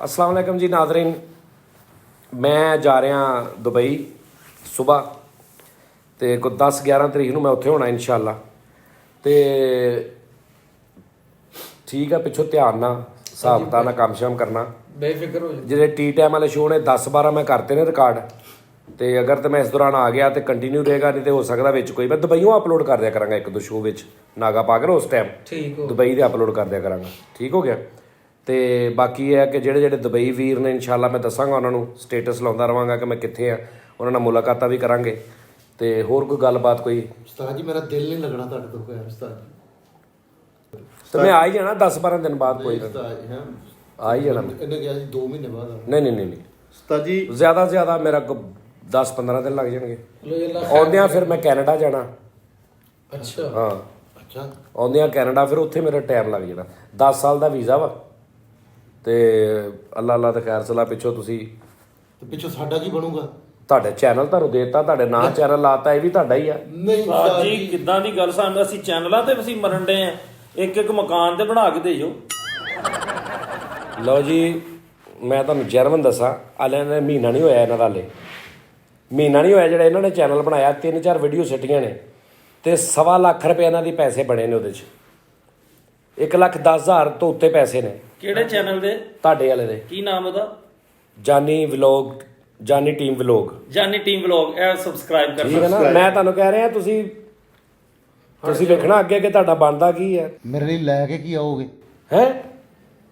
अस्सलाम वालेकुम जी नाज़रीन, मैं जा रहा दुबई सुबह तो को 10-11 तरीक ਨੂੰ मैं उत्थे होना इंशाअल्लाह। तो ठीक है, पिछों ध्यान ना हिसाब किताब ना काम शाम करना, बेफिक्र हो ਜਿਹੜੇ टी टाइम वाले शो ने 10-12 मैं करते ने रिकॉर्ड। तो अगर तो मैं इस दौरान आ गया तो कंटिन्यू रहेगा, नहीं तो हो सकता विच कोई मैं दुबईयों अपलोड कर दिया करांगा, एक दो शो विच नागा पा के उस टाइम ठीक हो दुबई दे अपलोड कर दिया करांगा। ठीक हो गया। तो बाकी है कि ਜਿਹੜੇ ਜਿਹੜੇ दुबई वीर ने इंशाअल्लाह मैं दसांगा उन्होंने, स्टेटस लाਉਂਦਾ ਰਵਾਂਗਾ कि मैं कित्थे हाँ, उन्होंने ਨਾਲ मुलाकातां भी करांगे। तो होर कोई गलबात कोई उस्ताद जी मेरा दिल नहीं लगना ਤੁਹਾਡੇ ਤੋਂ ਕੋਈ उस्ताद जी। तो मैं आ ही जाना 10-12 दिन बाद, कोई ना उस्ताद जी हैं आ ही जाना। ਇਹਨੇ ਕਿਹਾ ਸੀ 2 ਮਹੀਨੇ ਬਾਅਦ ਆਉਣਾ। नहीं उस्ताद जी ज़्यादा से ज़्यादा मेरा 10-15 दिन लग जाएंगे। लो ये ला ਆਉਂਦਿਆਂ ਫਿਰ ਮੈਂ ਕੈਨੇਡਾ ਜਾਣਾ। अच्छा ਹਾਂ ਅੱਛਾ ਆਉਂਦਿਆਂ ਕੈਨੇਡਾ, ਫਿਰ ਉੱਥੇ ਮੇਰਾ ਟਾਈਮ ਲੱਗ ਜਾਣਾ। 10 ਸਾਲ ਦਾ ਵੀਜ਼ਾ ਵਾ। ਤੇ ਅੱਲਾ ਤੇ ਖੈਰ ਸਲਾਹ ਪਿੱਛੋਂ ਤੁਸੀਂ ਤੇ ਪਿੱਛੋਂ ਸਾਡਾ ਕੀ ਬਣੂਗਾ? ਤੁਹਾਡੇ ਚੈਨਲ ਤੁਹਾਨੂੰ ਦੇਤਾ, ਤੁਹਾਡੇ ਨਾਂ ਚੈਨਲ ਲਾਤਾ, ਇਹ ਵੀ ਤੁਹਾਡਾ ਹੀ ਆ। ਨਹੀਂ ਉਸਤਾਦ ਉਸਤਾਦ ਜੀ ਜੀ ਕਿੱਦਾਂ ਦੀ ਗੱਲ, ਸਾਨੂੰ ਅਸੀਂ ਚੈਨਲਾਂ ਤੇ ਅਸੀਂ ਮਰਨ ਡੇ ਆ, ਇੱਕ ਇੱਕ ਮਕਾਨ ਤੇ ਬਣਾ ਕੇ ਦੇ ਜੋ। ਲਓ ਜੀ ਮੈਂ ਤੁਹਾਨੂੰ ਜਰਮਨ ਦੱਸਾਂ, ਹਾਲੇ ਨੇ ਮਹੀਨਾ ਨਹੀਂ ਹੋਇਆ ਇਹਨਾਂ ਦਾ, ਹਾਲੇ ਮਹੀਨਾ ਨਹੀਂ ਹੋਇਆ ਜਿਹੜਾ ਇਹਨਾਂ ਨੇ ਚੈਨਲ ਬਣਾਇਆ। 3-4 ਵੀਡੀਓ ਸਿੱਟੀਆਂ ਨੇ ਤੇ 1.25 ਲੱਖ ਰੁਪਏ ਇਹਨਾਂ ਦੀ ਪੈਸੇ ਬਣੇ ਨੇ ਉਹਦੇ 'ਚ। 1,10,000 ਤੋਂ ਉੱਤੇ ਪੈਸੇ ਨੇ ਕਿਹੜੇ ਚੈਨਲ ਦੇ? ਤੁਹਾਡੇ ਵਾਲੇ ਦੇ, ਕੀ ਨਾਮ ਉਹਦਾ? ਜਾਨੀ ਵਲੌਗ, ਜਾਨੀ ਟੀਮ ਵਲੌਗ। ਜਾਨੀ ਟੀਮ ਵਲੌਗ, ਇਹ ਸਬਸਕ੍ਰਾਈਬ ਕਰ ਠੀਕ ਹੈ ਨਾ। ਮੈਂ ਤੁਹਾਨੂੰ ਕਹਿ ਰਿਹਾ ਤੁਸੀਂ ਵੇਖਣਾ ਅੱਗੇ ਕਿ ਤੁਹਾਡਾ ਬਣਦਾ ਕੀ ਹੈ। ਮੇਰੇ ਲਈ ਲੈ ਕੇ ਕੀ ਆਓਗੇ? ਹੈ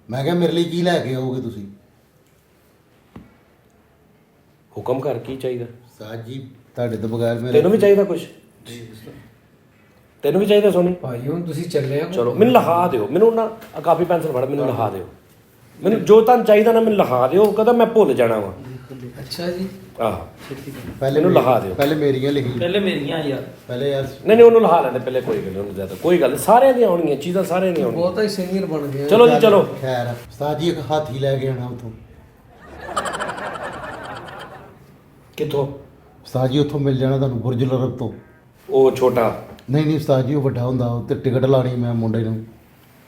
ਮੈਂ ਕਿਹਾ ਮੇਰੇ ਲਈ ਕੀ ਲੈ ਕੇ ਆਓਗੇ ਤੁਸੀਂ? ਹੁਕਮ ਕਰ, ਕੀ ਚਾਹੀਦਾ ਉਸਤਾਦ ਜੀ ਤੁਹਾਡੇ ਤੋਂ ਬਗੈਰ ਮੇਰਾ ਤੈਨੂੰ ਵੀ ਚਾਹੀਦਾ ਕੁਝ? ਤੈਨੂੰ ਵੀ ਚਾਹੀਦਾ ਸੋਨੀ? ਭਾਈ ਹੁਣ ਤੁਸੀਂ ਚੱਲੇ ਆ ਚਲੋ ਮੈਨੂੰ ਲਿਖਾ ਦਿਓ, ਮੈਨੂੰ ਨਾ ਕਾਪੀ ਪੈਨਸਲ ਫੜ, ਮੈਨੂੰ ਲਿਖਾ ਦਿਓ, ਮੈਨੂੰ ਜੋ ਤੁਹਾਨੂੰ ਚਾਹੀਦਾ ਨਾ ਮੈਨੂੰ ਲਿਖਾ ਦਿਓ, ਕਦਾ ਮੈਂ ਭੁੱਲ ਜਾਣਾ ਵਾ। ਅੱਛਾ ਜੀ ਆਹ ਪਹਿਲੇ ਇਹਨੂੰ ਲਿਖਾ ਦਿਓ। ਪਹਿਲੇ ਮੇਰੀਆਂ ਲਿਖੀ ਪਹਿਲੇ ਮੇਰੀਆਂ ਯਾਰ। ਪਹਿਲੇ ਯਾਰ ਨਹੀਂ ਉਹਨੂੰ ਲਿਖਾ ਲੈਂਦੇ ਪਹਿਲੇ, ਕੋਈ ਗੱਲ ਨਹੀਂ, ਉਹਨੂੰ ਜ਼ਿਆਦਾ ਕੋਈ ਗੱਲ ਨਹੀਂ, ਸਾਰਿਆਂ ਦੀਆਂ ਆਉਣਗੀਆਂ ਚੀਜ਼ਾਂ, ਸਾਰਿਆਂ ਦੀਆਂ ਆਉਣਗੀਆਂ। ਬਹੁਤ ਹੀ ਸੀਨੀਅਰ ਬਣ ਗਏ ਚਲੋ ਜੀ ਚਲੋ। ਖੈਰ ਉਸਤਾਦ ਜੀ ਇੱਕ ਹਾਥੀ ਲੈ ਕੇ ਆਣਾ ਉਥੋਂ। ਕਿੱਥੋਂ? ਉਸਤਾਦ ਜੀ ਉੱਥੋਂ ਮਿਲ ਜਾਣਾ ਤੁਹਾਨੂੰ ਬੁਰਜ ਅਰਬ ਤੋਂ। ਉਹ ਛੋਟਾ? ਨਹੀਂ ਉਸਤਾਦ ਜੀ ਉਹ ਵੱਡਾ ਹੁੰਦਾ, ਉੱਤੇ ਟਿਕਟ ਲਾਣੀ ਮੈਂ ਮੁੰਡੇ ਨੂੰ,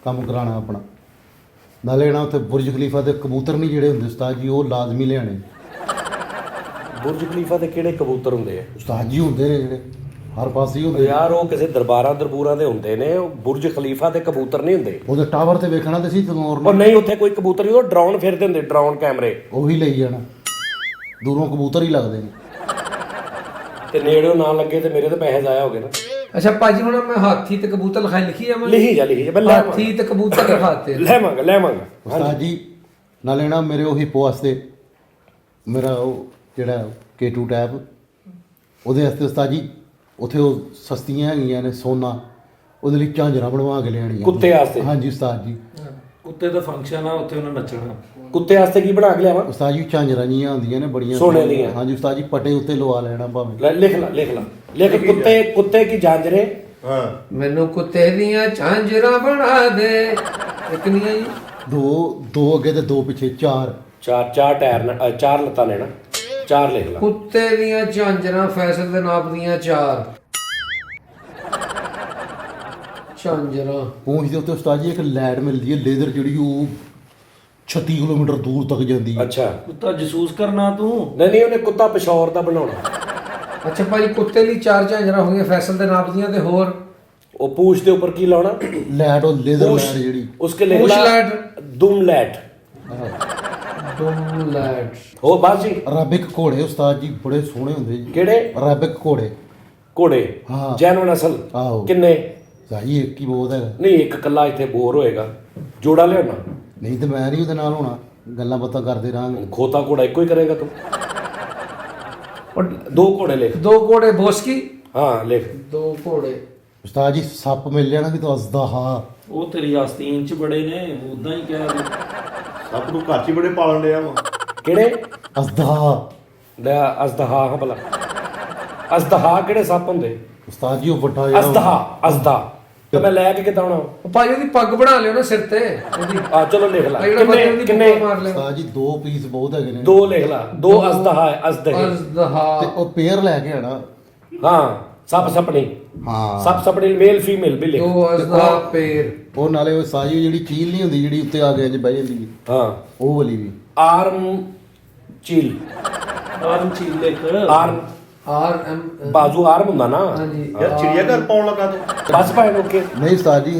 ਕੰਮ ਕਰਾਉਣਾ ਆਪਣਾ। ਨਾਲੇ ਨਾ ਉੱਥੇ ਬੁਰਜ ਖਲੀਫਾ ਦੇ ਕਬੂਤਰ ਨਹੀਂ ਜਿਹੜੇ ਹੁੰਦੇ ਉਸਤਾਦ ਜੀ, ਉਹ ਲਾਜ਼ਮੀ ਲਿਆਣੇ। ਬੁਰਜ ਖਲੀਫਾ ਦੇ ਕਿਹੜੇ ਕਬੂਤਰ ਹੁੰਦੇ ਆ? ਉਸਤਾਦ ਜੀ ਹੁੰਦੇ ਨੇ ਜਿਹੜੇ ਹਰ ਪਾਸੇ ਹੀ ਹੁੰਦੇ। ਯਾਰ ਉਹ ਕਿਸੇ ਦਰਬਾਰਾਂ ਦੇ ਹੁੰਦੇ ਨੇ, ਉਹ ਬੁਰਜ ਖਲੀਫਾ ਦੇ ਕਬੂਤਰ ਨਹੀਂ ਹੁੰਦੇ। ਉਹਦੇ ਟਾਵਰ ਤੇ ਵੇਖਣਾ ਤੇ ਸੀ ਤਨੌਰ ਉਹ ਨੂੰ, ਨਹੀਂ ਉੱਥੇ ਕੋਈ ਕਬੂਤਰ ਨਹੀਂ, ਉਹ ਡਰਾਉਣ ਫਿਰਦੇ ਹੁੰਦੇ, ਡਰਾਉਣ ਕੈਮਰੇ। ਉਹੀ ਲਈ ਜਾਣਾ। ਦੂਰੋਂ ਕਬੂਤਰ ਹੀ ਲੱਗਦੇ ਨੇ। ਤੇ ਨੇੜਿਓਂ ਨਾ ਲੱਗੇ ਤੇ ਮੇਰੇ ਤੇ ਪੈਸੇ ਜ਼ਾਇਆ ਹੋ ਗਏ ਨਾ। ਅੱਛਾ ਭਾਜੀ ਹੁਣ ਮੈਂ ਹਾਥੀ ਤੇ ਕਬੂਤਰ ਲਿਖੀ ਆ ਮੈਂ ਲਿਖੀ ਜਾ ਮੈਂ ਲੈ ਹਾਥੀ ਤੇ ਕਬੂਤਰ ਲਿਖਾਤੇ। ਲੈਵਾਂਗਾ। ਉਸਤਾਦ ਜੀ ਨਾਲੇ ਨਾ ਮੇਰੇ ਉਹ ਹਿੱਪੋ ਵਾਸਤੇ ਮੇਰਾ ਉਹ ਜਿਹੜਾ K2 ਟੈਬ, ਉਹਦੇ ਵਾਸਤੇ ਉਸਤਾਦ ਜੀ ਉੱਥੇ ਉਹ ਸਸਤੀਆਂ ਹੈਗੀਆਂ ਨੇ ਸੋਨਾ, ਉਹਦੇ ਲਈ ਝਾਂਜਰਾਂ ਬਣਵਾ ਕੇ ਲਿਆਣੀਆਂ ਕੁੱਤੇ ਵਾਸਤੇ? ਹਾਂਜੀ ਉਸਤਾਦ ਜੀ। ਉੱਤੇ ਦਾ ਫੰਕਸ਼ਨ ਆ, ਉੱਥੇ ਉਹਨੇ ਨੱਚਣਾ। ਕੁੱਤੇ ਵਾਸਤੇ ਕੀ ਬਣਾ ਕੇ ਲਿਆਵਾਂ? ਉਸਤਾਦ ਜੀ ਝਾਂਜਰਾਂ ਜੀਆਂ ਹੁੰਦੀਆਂ ਨੇ ਬੜੀਆਂ ਸੋਨੇ ਦੀਆਂ? ਹਾਂਜੀ ਉਸਤਾਦ ਜੀ ਪੱਟੇ ਉੱਤੇ ਲਵਾ ਲੈਣਾ ਭਾਵੇਂ। ਲਿਖ ਕੁੱਤੇ ਕੀ ਜਾਂਜਰੇ। ਹਾਂ ਮੈਨੂੰ ਕੁੱਤੇ ਦੀਆਂ ਝਾਂਜਰਾਂ ਬਣਾ ਦੇ। ਇੱਕ ਨਹੀਂ ਆਈ? ਦੋ ਅੱਗੇ ਤੇ ਦੋ ਪਿੱਛੇ, ਚਾਰ ਚਾਰ ਟਾਇਰ ਨਾਲ 4 ਲੱਤਾਂ ਲੈਣਾ, 4 ਲਿਖ ਲਾ। ਕੁੱਤੇ ਦੀਆਂ ਝਾਂਜਰਾਂ ਫੈਸਲ ਦੇ ਨਾਪ ਦੀਆਂ 4 ਝਾਂਜਰਾਂ। ਪੂੰਛ ਦੇ ਉੱਤੇ ਉਸਤਾਦ ਜੀ ਇੱਕ ਲੈਡ ਮਿਲਦੀ ਹੈ ਲੇਜ਼ਰ, ਜਿਹੜੀ ਉਹ 36 ਕਿਲੋਮੀਟਰ ਦੂਰ ਤੱਕ ਜਾਂਦੀ ਹੈ। ਅੱਛਾ ਕੁੱਤਾ ਜਸੂਸ ਕਰਨਾ ਤੂੰ? ਨਹੀਂ ਉਹਨੇ ਕੁੱਤਾ ਪਿਸ਼ੌਰ ਦਾ ਬਣਾਉਣਾ। ਅੱਛਾ ਭਾਜੀ ਕੁੱਤੇ ਲਈ 4 ਝਾਂਜਰਾਂ ਹੋ ਗਈਆਂ ਫੈਸਲ ਦੇ ਨਾਪ ਦੀਆਂ, ਤੇ ਹੋਰ ਉਹ ਪੂਛ ਦੇ ਉੱਪਰ ਕੀ ਲਾਉਣਾ? ਲੈਟ, ਉਹ ਲੇਜ਼ਰ ਲੈਟ ਜਿਹੜੀ। ਉਸਕੇ ਲਿਖ ਪੂਛ ਲਾ ਲੈਟ। ਦੁਮਲੈਟ। ਡੁਮਲੈਟ। ਹੋ ਬਸ ਜੀ। ਅਰਾਬਿਕ ਘੋੜੇ ਉਸਤਾਦ ਜੀ ਬੜੇ ਸੋਹਣੇ ਹੁੰਦੇ ਜੀ। ਕਿਹੜੇ? ਅਰਾਬਿਕ ਘੋੜੇ। ਘੋੜੇ? ਹਾਂ। ਜੈਨੋ ਨਸਲ? ਆਹੋ। ਕਿੰਨੇ? ਸਾਈ ਇੱਕ ਹੀ ਬਹੁਤ ਹੈਗਾ। ਨਹੀਂ ਇੱਕ ਕੱਲਾ ਇੱਥੇ ਬੋਰ ਹੋਏਗਾ, ਜੋੜਾ ਲਿਆਉਣਾ। ਨਹੀਂ ਤੇ ਮੈਂ ਨਹੀਂ ਉਹਦੇ ਨਾਲ ਹੋਣਾ, ਗੱਲਾਂ ਬਾਤਾਂ ਕਰਦੇ ਰਹਾਂਗੇ। ਖੋਤਾ ਘੋੜਾ ਇੱਕੋ ਹੀ ਕਰੇਗਾ ਤੂੰ। ਔਰ 2 ਘੋੜੇ ਲਿਖ। 2 ਘੋੜੇ ਬੋਸਕੀ। ਹਾਂ ਲਿਖ। 2 ਘੋੜੇ। ਉਸਤਾਦ ਜੀ ਸੱਪ ਮਿਲ ਜਾਣਾ ਵੀ ਤਾਂ ਅਸਦਾ ਹਾਂ। ਉਹ ਤੇਰੀ ਆਸਤੀਨ ਚ ਬੜੇ ਨੇ, ਉਦਾਂ ਹੀ ਕਹਿ ਦੇ। ਸੱਪ ਨੂੰ ਘਰ 'ਚ ਹੀ ਬੜੇ ਪਾਲਣ ਡਿਆ ਵਾ। ਕਿਹੜੇ? ਅਸਦਾ। ਲੈ ਅਸਦਹਾ ਹਾਂ ਭਲਾ। ਅਸਦਹਾ ਕਿਹੜੇ ਸੱਪ ਹੁੰਦੇ? ਉਸਤਾਦ ਜੀ ਉਹ ਵੱਡਾ ਜਿਹੜਾ ਅਸਦਾ ਤੇ ਮੈਂ ਲੈ ਕੇ ਕਿੱਦਾਂ ਆਉਣਾ? ਉਹ ਭਾਜੀ ਉਹਦੀ ਪੱਗ ਬਣਾ ਲਿਓ ਨਾ ਸਿਰ ਤੇ ਉਹਦੀ। ਆ ਚਲੋ ਲਿਖ ਲਾ। ਆਹ ਜਿਹੜਾ ਬੰਦੇ ਉਹਦੀ ਕਿੰਨੇ? ਪੱਗ ਮਾਰ ਲਿਓ। ਉਸਤਾਦ ਜੀ 2 ਪੀਸ ਬਹੁਤ ਹੈਗੇ ਨੇ। 2 ਲਿਖ ਲਾ। 2 ਅਸਦਹਾ ਹੈ, ਅਸਦਹੇ। ਅਜ਼ਦਹਾ। ਤੇ ਉਹ ਪੇਅਰ ਲੈ ਕੇ ਆਣਾ। ਹਾਂ ਸੱਪ ਸਪਣੀ। ਹਾਂ ਸੱਪ ਸਪਣੀ ਮੇਲ ਫੀਮੇਲ ਵੀ ਲਿਖ। 2 ਅਜ਼ਦਹਾ ਪੇਰ। ਉਹ ਨਾਲੇ ਉਹ ਸਾਜੀ ਜਿਹੜੀ ਚੀਲ ਨਹੀਂ ਹੁੰਦੀ ਜਿਹੜੀ ਉੱਤੇ ਆ ਕੇ ਇੰਜ ਬਹਿ ਜਾਂਦੀ ਹੈ, ਹਾਂ ਉਹ ਵਾਲੀ ਵੀ। ਆਰਮ ਚੀਲ ਆਰਮ ਚੀਲ ਲਿਖ ਆਰਮ ਆਰ ਐਮ ਬਾਜ਼ੂ ਆਰਮ ਹੁੰਦਾ ਨਾ ਹਾਂਜੀ ਯਾਰ ਚਿੜੀਆ ਘਰ ਪਾਉਣ ਲੱਗਾ ਤੂੰ ਬਸ ਭਾਈ ਓਕੇ ਨਹੀਂ ਉਸਤਾਦ ਜੀ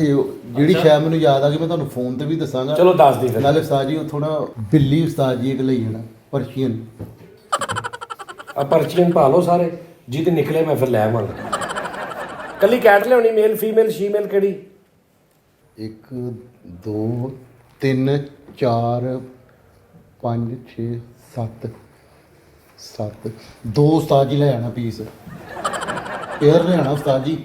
ਜਿਹੜੀ ਸ਼ਾਇਦ ਮੈਨੂੰ ਯਾਦ ਆ ਗਈ ਮੈਂ ਤੁਹਾਨੂੰ ਫੋਨ ਤੇ ਵੀ ਦੱਸਾਂਗਾ। ਚਲੋ ਦੱਸ ਦੀ ਫਿਰ ਨਾਲੇ ਉਸਤਾਦ ਜੀ ਉਹ ਥੋੜਾ ਬਿੱਲੀ ਉਸਤਾਦ ਜੀ ਇੱਕ ਲਈ ਜਾਣਾ ਪਰਸ਼ੀਅਨ। ਆ ਪਰਚੀਆਂ ਪਾ ਲਓ ਸਾਰੇ ਜਿਹਦੇ ਨਿਕਲੇ ਮੈਂ ਫਿਰ ਲੈ ਆਵਾਂਗਾ। ਕੱਲੀ ਕੈਟ ਲਿਆਉਣੀ ਮੇਲ ਫੀਮੇਲ ਸ਼ੀਮੇਲ ਕਿਹੜੀ 1 2 3 4 5 6 7 7 2 ਉਸਤਾਦ ਜੀ ਲੈ ਆਣਾ ਪੀਸ 에ਅਰ ਲਿਆਣਾ ਉਸਤਾਦ ਜੀ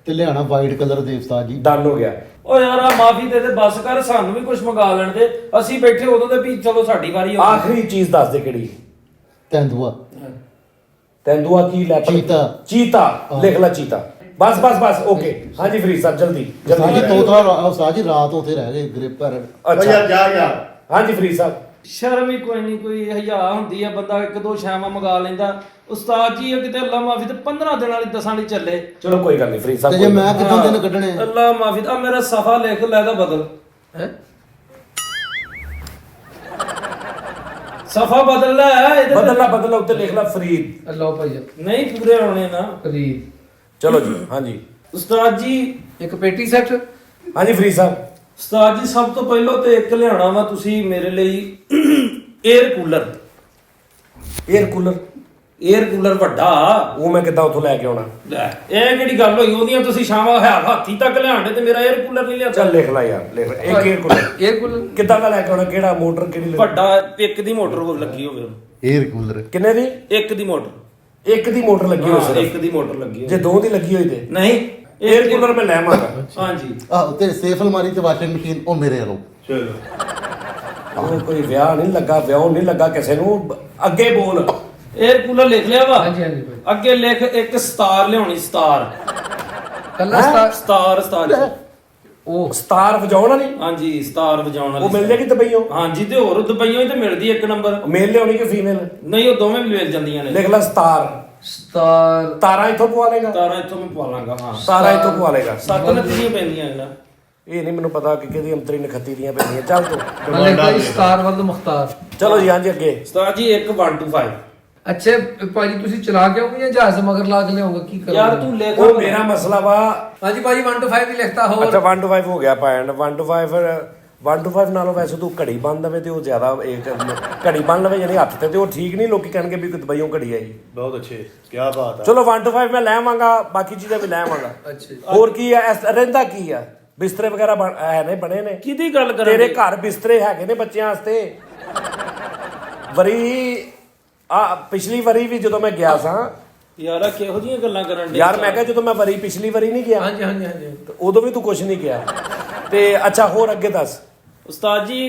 ਤੇ ਲਿਆਣਾ ਵਾਈਟ ਕਲਰ ਦੇ ਉਸਤਾਦ ਜੀ। ਡਨ ਹੋ ਗਿਆ। ਓ ਯਾਰ ਆ ਮਾਫੀ ਦੇ ਬਸ ਕਰ, ਸਾਨੂੰ ਵੀ ਕੁਝ ਮੰਗਾ ਲੈਣ ਦੇ, ਅਸੀਂ ਬੈਠੇ ਉਦੋਂ ਤੇ ਵੀ ਚਲੋ ਸਾਡੀ ਵਾਰੀ ਹੋ ਗਈ। ਆਖਰੀ ਚੀਜ਼ ਦੱਸ ਦੇ ਕਿਹੜੀ ਤੈਂਦੂਆ ਤੈਂਦੂਆ ਕੀ ਲੈ ਚੀਤਾ ਲਿਖ ਲੈ ਚੀਤਾ ਬਸ ਓਕੇ ਹਾਂਜੀ ਫਰੀਦ ਸਾਹਿਬ ਜਲਦੀ ਉਸਤਾਦ ਜੀ ਜਲਦੀ ਤੋਤਾ ਉਸਤਾਦ ਜੀ ਰਾਤ ਉੱਥੇ ਰਹਿ ਗਏ ਗ੍ਰਿਪ ਪਰ। ਓ ਯਾਰ ਅੱਛਾ ਜਾ ਯਾਰ ਹਾਂਜੀ ਫਰੀਦ ਸਾਹਿਬ ਸ਼ਰਮ ਹੀ ਕੋਈ ਨਹੀਂ, ਕੋਈ ਹਯਾ ਹੁੰਦੀ ਆ, ਬੰਦਾ ਇੱਕ ਦੋ ਸ਼ਾਮਾਂ ਮੰਗਾ ਲੈਂਦਾ। ਉਸਤਾਦ ਜੀ ਇਹ ਕਿਤੇ ਅੱਲਾ ਮਾਫੀ ਤੇ 15 ਦਿਨਾਂ ਵਾਲੀ 10 ਵਾਲੀ ਚੱਲੇ। ਚਲੋ ਕੋਈ ਗੱਲ ਨਹੀਂ ਫਰੀਦ ਤੇ ਸਾਹਿਬ ਜੇ ਕੋਈ ਮੈਂ ਕਿੱਥੋਂ ਦਿਨ ਕੱਢਣੇ ਆ? ਅੱਲਾ ਮਾਫੀ ਆ ਮੇਰਾ ਸਫਾ ਲਿਖ ਲੈ ਦਾ ਬਦਲ ਹੈ ਸਫਾ ਬਦਲ ਲੈ ਇਹਦੇ ਤੇ- ਬਦਲਣਾ ਉੱਤੇ ਲਿਖ ਲੈ ਫਰੀਦ ਅੱਲਾਹ ਭਾਈ ਨਹੀਂ ਪੂਰੇ ਹੋਣੇ ਨਾ। ਫਰੀਦ ਚਲੋ ਜੀ ਹਾਂਜੀ ਉਸਤਾਦ ਜੀ ਇੱਕ ਪੇਟੀ ਸੈੱਟ ਹਾਂਜੀ ਫਰੀਦ ਸਾਹਿਬ ਉਸਤਾਦ ਜੀ ਸਭ ਤੋਂ ਪਹਿਲਾਂ ਤੇ ਇੱਕ ਲਿਆਉਣਾ ਵਾ ਤੁਸੀਂ ਮੇਰੇ ਲਈ 에ਅਰ ਕੂਲਰ ਵੱਡਾ। ਉਹ ਮੈਂ ਕਿੱਦਾਂ ਉੱਥੋਂ ਲੈ ਕੇ ਆਉਣਾ ਲੈ ਇਹ ਕਿਹੜੀ ਗੱਲ ਹੋਈ, ਉਹਦੀਆਂ ਤੁਸੀਂ ਸ਼ਾਮਾਂ ਹਾਥੀ ਤੱਕ ਲਿਆਂਦੇ ਤੇ ਮੇਰਾ 에ਅਰ ਕੂਲਰ ਨਹੀਂ ਲਿਆਂਦਾ। ਚੱਲ ਲਿਖ ਲੈ ਯਾਰ ਲਿਖ ਲੈ। ਇੱਕ ਏਅਰ ਕੂਲਰ 에ਅਰ ਕੂਲਰ ਕਿੱਦਾਂ ਦਾ ਲੈ ਕੇ ਆਉਣਾ ਕਿਹੜਾ ਮੋਟਰ ਕਿਹੜੀ ਲੱਗੀ? ਵੱਡਾ ਇੱਕ ਦੀ ਮੋਟਰ ਹੋਰ ਲੱਗੀ ਹੋਵੇ, 에ਅਰ ਕੂਲਰ ਕਿੰਨੇ ਦੀ ਇੱਕ ਦੀ ਮੋਟਰ, ਇੱਕ ਦੀ ਮੋਟਰ ਲੱਗੀ ਹੋਈ ਸਿਰਫ ਇੱਕ ਦੀ ਮੋਟਰ ਲੱਗੀ ਹੋਵੇ। ਜੇ ਦੋ ਦੀ ਲੱਗੀ ਹੋਈ ਤੇ ਨਹੀਂ 에ਅਰ ਕੂਲਰ ਮੈਂ ਲੈ ਆਵਾਂਗਾ। ਹਾਂਜੀ ਆਹ ਤੇ ਸੇਫ ਅਲਮਾਰੀ ਤੇ ਵਾਸ਼ਿੰਗ ਮਸ਼ੀਨ ਉਹ ਮੇਰੇ ਵੱਲੋਂ। ਚਲੋ ਉਹ ਕੋਈ ਵਿਆਹ ਨਹੀਂ ਲੱਗਾ ਵਿਆਹ ਨਹੀਂ ਲੱਗਾ ਕਿਸੇ ਨੂੰ ਅੱਗੇ ਬੋਲ 에ਅਰ ਕੂਲਰ ਲਿਖ ਲਿਆ ਵਾ। ਹਾਂਜੀ ਹਾਂਜੀ ਭਾਈ ਅੱਗੇ ਲਿਖ ਇੱਕ ਸਟਾਰ ਲਿਆਉਣੀ, ਸਟਾਰ ਕੱਲਾ ਸਟਾਰ ਸਟਾਰ ਉਹ ਸਤਾਰ ਵਜਾਉਣ ਵਾਲੀ ਹਾਂਜੀ ਸਟਾਰ ਵਜਾਉਣ ਵਾਲੀ ਉਹ ਮਿਲ ਜਾਏਗੀ ਦੁਬਈਓਂ ਹਾਂਜੀ ਤੇ ਹੋਰ ਦੁਬਈਓਂ ਹੀ ਤੇ ਮਿਲਦੀ ਇੱਕ ਨੰਬਰ। ਮੇਲ ਲਿਆਉਣੀ ਕਿ ਫੀਮੇਲ ਨਹੀਂ ਉਹ ਦੋਵੇਂ ਮਿਲ ਜਾਂਦੀਆਂ ਨੇ। ਲਿਖ ਲੈ ਸਤਾਰ ਸਟਾਰ ਤਾਰਾ ਇੱਥੋਂ ਪਵਾ ਲੇਗਾ ਤਾਰਾਂ ਇੱਥੋਂ ਮੈਂ ਪਵਾ ਲਾਂਗਾ। ਹਾਂ ਤਾਰਾ ਇੱਥੋਂ ਪਵਾ ਲੇਗਾ 7 ਨਤੀਆਂ ਪੈਂਦੀਆਂ ਇਹਨਾਂ। ਇਹ ਨਹੀਂ ਮੈਨੂੰ ਪਤਾ ਕਿ ਕਿਹਦੀ ਅੰਤਰੀ ਨਖੱਤੀ ਦੀਆਂ ਪੈਂਦੀਆਂ ਚੱਲ ਤੂੰ ਮਲੇ ਭਾਈ ਸਟਾਰ ਵੱਲ ਮੁਖਤਾਰ। ਚਲੋ ਜੀ ਹਾਂਜੀ ਅੱਗੇ ਉਸਤਾਦ ਜੀ ਇੱਕ 1 to 5 ਅੱਛਾ ਭਾਜੀ ਤੁਸੀਂ ਚਲਾ ਕੇ ਆਉਂਗੇ ਜਾਂ ਜਹਾਜ਼ ਮਗਰ ਲਾ ਕੇ ਲਿਆਉਂਗੇ ਕੀ ਕਰੋਗੇ? ਯਾਰ ਤੂੰ ਲਿਖ ਉਹ ਮੇਰਾ ਮਸਲਾ ਵਾ ਹਾਂਜੀ ਭਾਜੀ 1 to 5 ਹੀ ਲਿਖਤਾ ਹੋਰ। ਅੱਛਾ 1 to 5 ਹੋ ਗਿਆ ਪਾਇੰਟ 1 to 5 ਫਿਰ 1 to 5 ਨਾਲੋਂ ਵੈਸੇ ਤੂੰ ਘੜੀ ਬੰਨ ਲਵੇ ਤੇ ਉਹ ਜ਼ਿਆਦਾ ਘੜੀ ਬੰਨ ਲਵੇ ਯਾਨੀ ਹੱਥ ਤੇ ਉਹ ਠੀਕ ਨਹੀਂ ਲੋਕੀ ਕਹਿਣਗੇ ਵੀ ਦੁਬਈਓਂ ਘੜੀ ਆਈ ਬਹੁਤ ਅੱਛੇ ਕੀ ਬਾਤ ਆ। ਚਲੋ 1 to 5 ਮੈਂ ਲੈ ਆਵਾਂਗਾ ਬਾਕੀ ਚੀਜ਼ਾਂ ਵੀ ਲੈ ਆਵਾਂਗਾ। ਅੱਛਾ ਜੀ। ਹੋਰ ਕੀ ਆ ਰਹਿੰਦਾ ਕੀ ਆ ਬਿਸਤਰੇ ਵਗੈਰਾ ਹੈ ਨੇ ਬਣੇ ਨੇ ਕਿਹਦੀ ਗੱਲ ਕਰਾਂ ਤੇਰੇ ਘਰ ਬਿਸਤਰੇ ਹੈਗੇ ਨੇ ਬੱਚਿਆਂ ਵਾਸਤੇ ਵਰੀ ਆ ਪਿਛਲੀ ਵਾਰੀ ਵੀ ਜਦੋਂ ਮੈਂ ਗਿਆ ਸਾਂ ਯਾਰਾ ਕਿਹੋ ਜੀਆਂ ਗੱਲਾਂ ਕਰਨ ਦੇ ਯਾਰ ਮੈਂ ਕਿਹਾ ਜਦੋਂ ਮੈਂ ਪਿਛਲੀ ਵਾਰੀ ਨਹੀਂ ਗਿਆ ਹਾਂਜੀ ਹਾਂਜੀ ਹਾਂਜੀ ਤੇ ਉਦੋਂ ਵੀ ਤੂੰ ਕੁਝ ਨਹੀਂ ਕਿਹਾ ਤੇ ਅੱਛਾ ਹੋਰ ਅੱਗੇ ਦੱਸ ਉਸਤਾਦ ਜੀ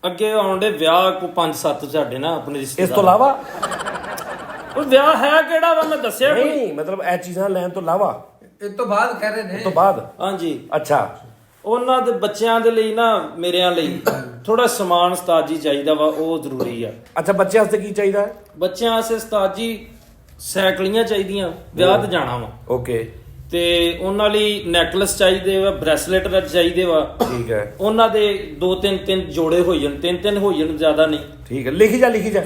ਅੱਗੇ ਆਉਂਦੇ ਵਿਆਹ ਕੋ 5-7 ਸਾਡੇ ਨਾ ਆਪਣੇ ਇਸ ਰਿਸ਼ਤੇਦਾਰ। ਤੋਂ ਇਲਾਵਾ ਉਹ ਵਿਆਹ ਹੈ ਕਿਹੜਾ ਵਾ ਮੈਂ ਦੱਸਿਆ ਕੋਈ। ਨਹੀਂ ਮਤਲਬ ਇਹ ਚੀਜ਼ਾਂ ਲੈਣ ਤੋਂ ਇਲਾਵਾ ਇਸ ਤੋਂ ਬਾਅਦ ਕਹਿ ਰਹੇ ਨੇ ਉਸ ਤੋਂ ਬਾਅਦ ਹਾਂਜੀ ਅੱਛਾ ਉਹਨਾਂ ਦੇ ਬੱਚਿਆਂ ਦੇ ਲਈ ਨਾ ਮੇਰਿਆਂ ਲਈ ਥੋੜਾ ਸਮਾਨ ਉਸਤਾਦ ਜੀ ਚਾਹੀਦਾ ਵਾ, ਉਹ ਜ਼ਰੂਰੀ ਆ। ਅੱਛਾ ਬੱਚਿਆਂ ਵਾਸਤੇ ਕੀ ਚਾਹੀਦਾ ਹੈ ਬੱਚਿਆਂ ਵਾਸਤੇ ਉਸਤਾਦ ਜੀ ਸਾਈਕਲੀਆਂ ਚਾਹੀਦੀਆਂ, ਵਿਆਹ ਤੇ ਜਾਣਾ ਵਾ, ਓਕੇ ਤੇ ਉਹਨਾਂ ਲਈ ਨੈਕਲਸ ਚਾਹੀਦੇ ਵਾ, ਬ੍ਰੈਸਲੇਟ ਚਾਹੀਦੇ ਵਾ। ਠੀਕ ਹੈ ਉਹਨਾਂ ਦੇ 2-3 ਜੋੜੇ ਹੋ ਜਾਣ, 3 ਹੋ ਜਾਣ, ਜ਼ਿਆਦਾ ਨਹੀਂ। ਠੀਕ ਹੈ ਲਿਖੀ ਜਾ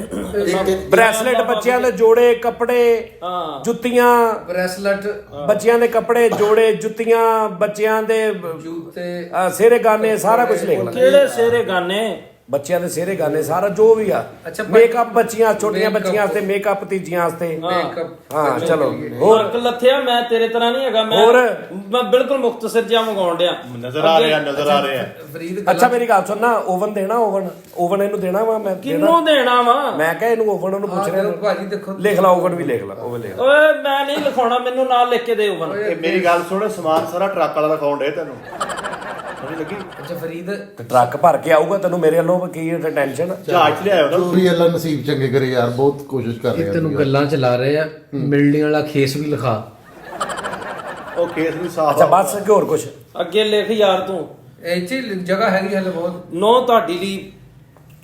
ਬ੍ਰੈਸਲੇਟ ਬੱਚਿਆਂ ਦੇ ਜੋੜੇ ਕੱਪੜੇ ਹਾਂ ਜੁੱਤੀਆਂ ਬ੍ਰੈਸਲੈਟ ਬੱਚਿਆਂ ਦੇ ਕੱਪੜੇ ਜੋੜੇ ਜੁੱਤੀਆਂ ਬੱਚਿਆਂ ਦੇ ਜੂਤੇ ਸਿਹਰੇ ਗਾਨੇ ਸਾਰਾ ਕੁਝ ਲਿਖ ਲੈ ਕਿਹੜੇ ਸਿਹਰੇ ਗਾਨੇ ਬੱਚਿਆਂ ਦੇ ਸਿਹਰੇ ਗਾਨੇ ਸਾਰਾ ਜੋ ਵੀ ਆ ਅੱਛਾ, ਮੇਕਅਪ ਬੱਚੀਆਂ ਛੋਟੀਆਂ makeup। ਬੱਚੀਆਂ ਵਾਸਤੇ ਮੇਕਅਪ ਤੀਜੀਆਂ ਵਾਸਤੇ ਮੇਕਅਪ ਹਾਂ ਚਲੋ ਹੋਰ ਹੋਰ ਲੱਥਿਆ ਮੈਂ ਤੇਰੇ ਤਰ੍ਹਾਂ ਨਹੀਂ ਹੈਗਾ। ਹੋਰ? ਮੈਂ ਬਿਲਕੁਲ ਮੁਖਤਸਰ ਜਿਹਾ ਮੰਗਾਉਣ ਡਿਆ। ਨਜ਼ਰ ਆ ਰਿਹਾ ਨਜ਼ਰ ਆ ਰਿਹਾ। ਫਰੀਦ ਅੱਛਾ ਮੇਰੀ ਗੱਲ ਸੁਣ ਨਾ ਓਵਨ ਦੇਣਾ ਓਵਨ ਇਹਨੂੰ ਦੇਣਾ ਵਾ ਮੈਂ ਕਿੰਨੂੰ ਦੇਣਾ ਵਾ? ਮੈਂ ਕਿਹਾ ਇਹਨੂੰ ਓਵਨ ਉਹਨੂੰ ਪੁੱਛ ਰਿਹਾ ਭਾਜੀ ਦੇਖੋ ਲਿਖ ਲਾ ਓਵਨ ਵੀ ਲਿਖ ਲਾ ਓਵਨ ਲਿਖ ਲਾ। ਓਏ ਮੈਂ ਨਹੀਂ ਲਿਖਾਉਣਾ, ਮੈਨੂੰ ਨਾਲ ਲਿਖ ਕੇ ਦੇ ਓਵਨ। ਇਹ ਮੇਰੀ ਗੱਲ ਸੁਣ ਸਮਾਨ ਸਾਰਾ ਟਰੱਕ ਵਾਲਾ ਦਿਖਾਉਣ ਡੇ ਤੈਨੂੰ ਸਮਝ ਲੱਗੀ। ਅੱਛਾ ਫਰੀਦ ਤੇ ਟਰੱਕ ਭਰ ਕੇ ਆਊਗਾ ਤੈਨੂੰ ਮੇਰੇ ਵੱਲੋਂ ਕੀ ਟੈਨਸ਼ਨ ਜਹਾਜ਼ 'ਚ ਲਿਆਇਓ ਨਾ ਚੋਰੀ ਅੱਲਾ ਨਸੀਬ ਚੰਗੇ ਕਰੇ ਯਾਰ ਬਹੁਤ ਕੋਸ਼ਿਸ਼ ਕਰ ਰਹੇ ਤੈਨੂੰ ਗੱਲਾਂ ਚਲਾ ਰਹੇ ਆ ਮਿਲਡਿੰਗ ਵਾਲਾ ਖੇਸ ਵੀ ਲਿਖਾ। ਉਹ ਕੇਸ ਵੀ ਸਾਫ਼ ਅੱਛਾ ਬਸ ਕਿ ਹੋਰ ਕੁਝ ਅੱਗੇ ਲਿਖ ਯਾਰ ਤੂੰ ਇਹ ਚ ਜਗ੍ਹਾ ਹੈਗੀ ਹਲੇ ਬਹੁਤ। ਨੋ ਤੁਹਾਡੀ ਲਈ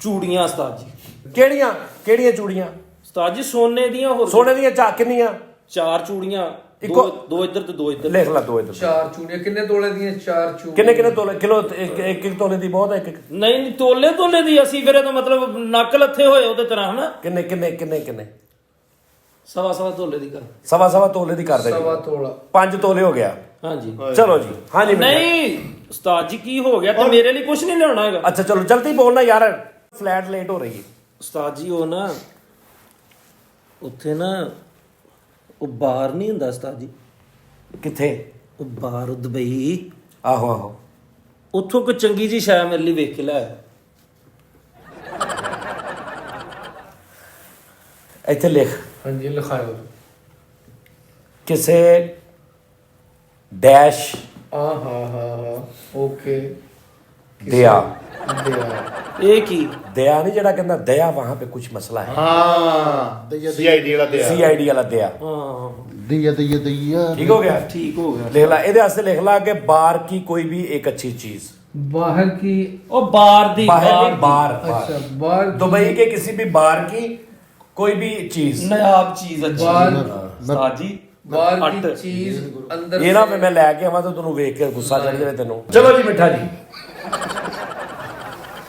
ਚੂੜੀਆਂ ਉਸਤਾਦ ਜੀ। ਕਿਹੜੀਆਂ ਚੂੜੀਆਂ ਉਸਤਾਦ ਜੀ ਸੋਨੇ ਦੀਆਂ ਹੋਰ ਸੋਨੇ ਦੀਆਂ ਕਿੰਨੀਆਂ 4 ਚੂੜੀਆਂ ਇੱਕੋ ਦੋ ਇੱਧਰ ਤੇ ਦੋ ਇੱਧਰ। ਲਿਖ ਲਾ ਦੋ ਇੱਧਰ। 4 ਚੂੜੀਆਂ ਕਿੰਨੇ ਤੋਲੇ ਦੀਆਂ? 4 ਚੂੜੀਆਂ ਕਿੰਨੇ ਤੋਲੇ ਕਿਲੋ? ਇੱਕ ਤੋਲੇ ਦੀ ਬਹੁਤ ਹੈ ਇੱਕ ਨਹੀਂ ਤੋਲੇ ਦੀ ਅਸੀਂ ਫਿਰ ਇਹਦਾ ਮਤਲਬ ਨੱਕ ਲੱਥੇ ਹੋਏ ਉਹਦੇ ਤਰ੍ਹਾਂ ਹਨਾ। ਕਿੰਨੇ ਸਵਾ ਤੋਲੇ ਦੀ ਕਰ। ਸਵਾ ਤੋਲੇ ਦੀ ਕਰ ਦੇ। ਸਵਾ ਤੋਲਾ 5 ਤੋਲੇ ਹੋ ਗਿਆ। ਹਾਂਜੀ ਚਲੋ ਜੀ। ਹਾਂਜੀ ਨਹੀਂ ਉਸਤਾਦ ਜੀ ਕੀ ਹੋ ਗਿਆ? ਤੇ ਮੇਰੇ ਲਈ ਕੁਝ ਨਹੀਂ ਲਿਆਉਣਾ ਹੈਗਾ। ਅੱਛਾ ਚਲੋ ਜਲਦੀ ਬੋਲਣਾ ਯਾਰ, ਫਲੈਟ ਲੇਟ ਹੋ ਰਹੀ ਹੈ। ਉਸਤਾਦ ਜੀ ਉਹ ਨਾ ਉੱਥੇ ਨਾ ਉਹ ਬਾਹਰ ਨਹੀਂ ਹੁੰਦਾ ਉਸਤਾਦ ਜੀ। ਕਿੱਥੇ? ਉਹ ਬਾਹਰ ਦੁਬਈ। ਆਹੋ ਉੱਥੋਂ ਕੋਈ ਚੰਗੀ ਜੀ ਸ਼ਾਇ ਮੇਰੇ ਲਈ ਵੇਖ ਕੇ ਲੈ। ਇੱਥੇ ਲਿਖ ਹਾਂਜੀ ਲਿਖਾਇਓ। ਕਿਸੇ ਡੈਸ਼ ਹਾਂ ਓਕੇ दया। ਇਹ ਕੀ? दया नहीं जड़ा कहना दया वहां पे कुछ मसला है। ਹਾਂ ਸੀਆਈਡੀ ਵਾਲਾ ਤੇ CID वाला दया। ਹਾਂ ਦਈਆ ठीक हो गया? ਠੀਕ ਹੋ ਗਿਆ। लिख ला ਇਹਦੇ ਵਾਸਤੇ लिख ला कि बार की कोई भी एक अच्छी चीज। बाहर की ਉਹ ਬਾਹਰ ਦੀ बाहर नहीं, बार अच्छा बाहर दुबई के किसी भी बार की कोई भी चीज। नायाब चीज अच्छी। बाहर उस्ताद जी बाहर हट। की चीज अंदर ये ना मैं लैके आवा तो तेनू वेख के गुस्सा चढ़ जाए तेनू। चलो जी मिठा जी,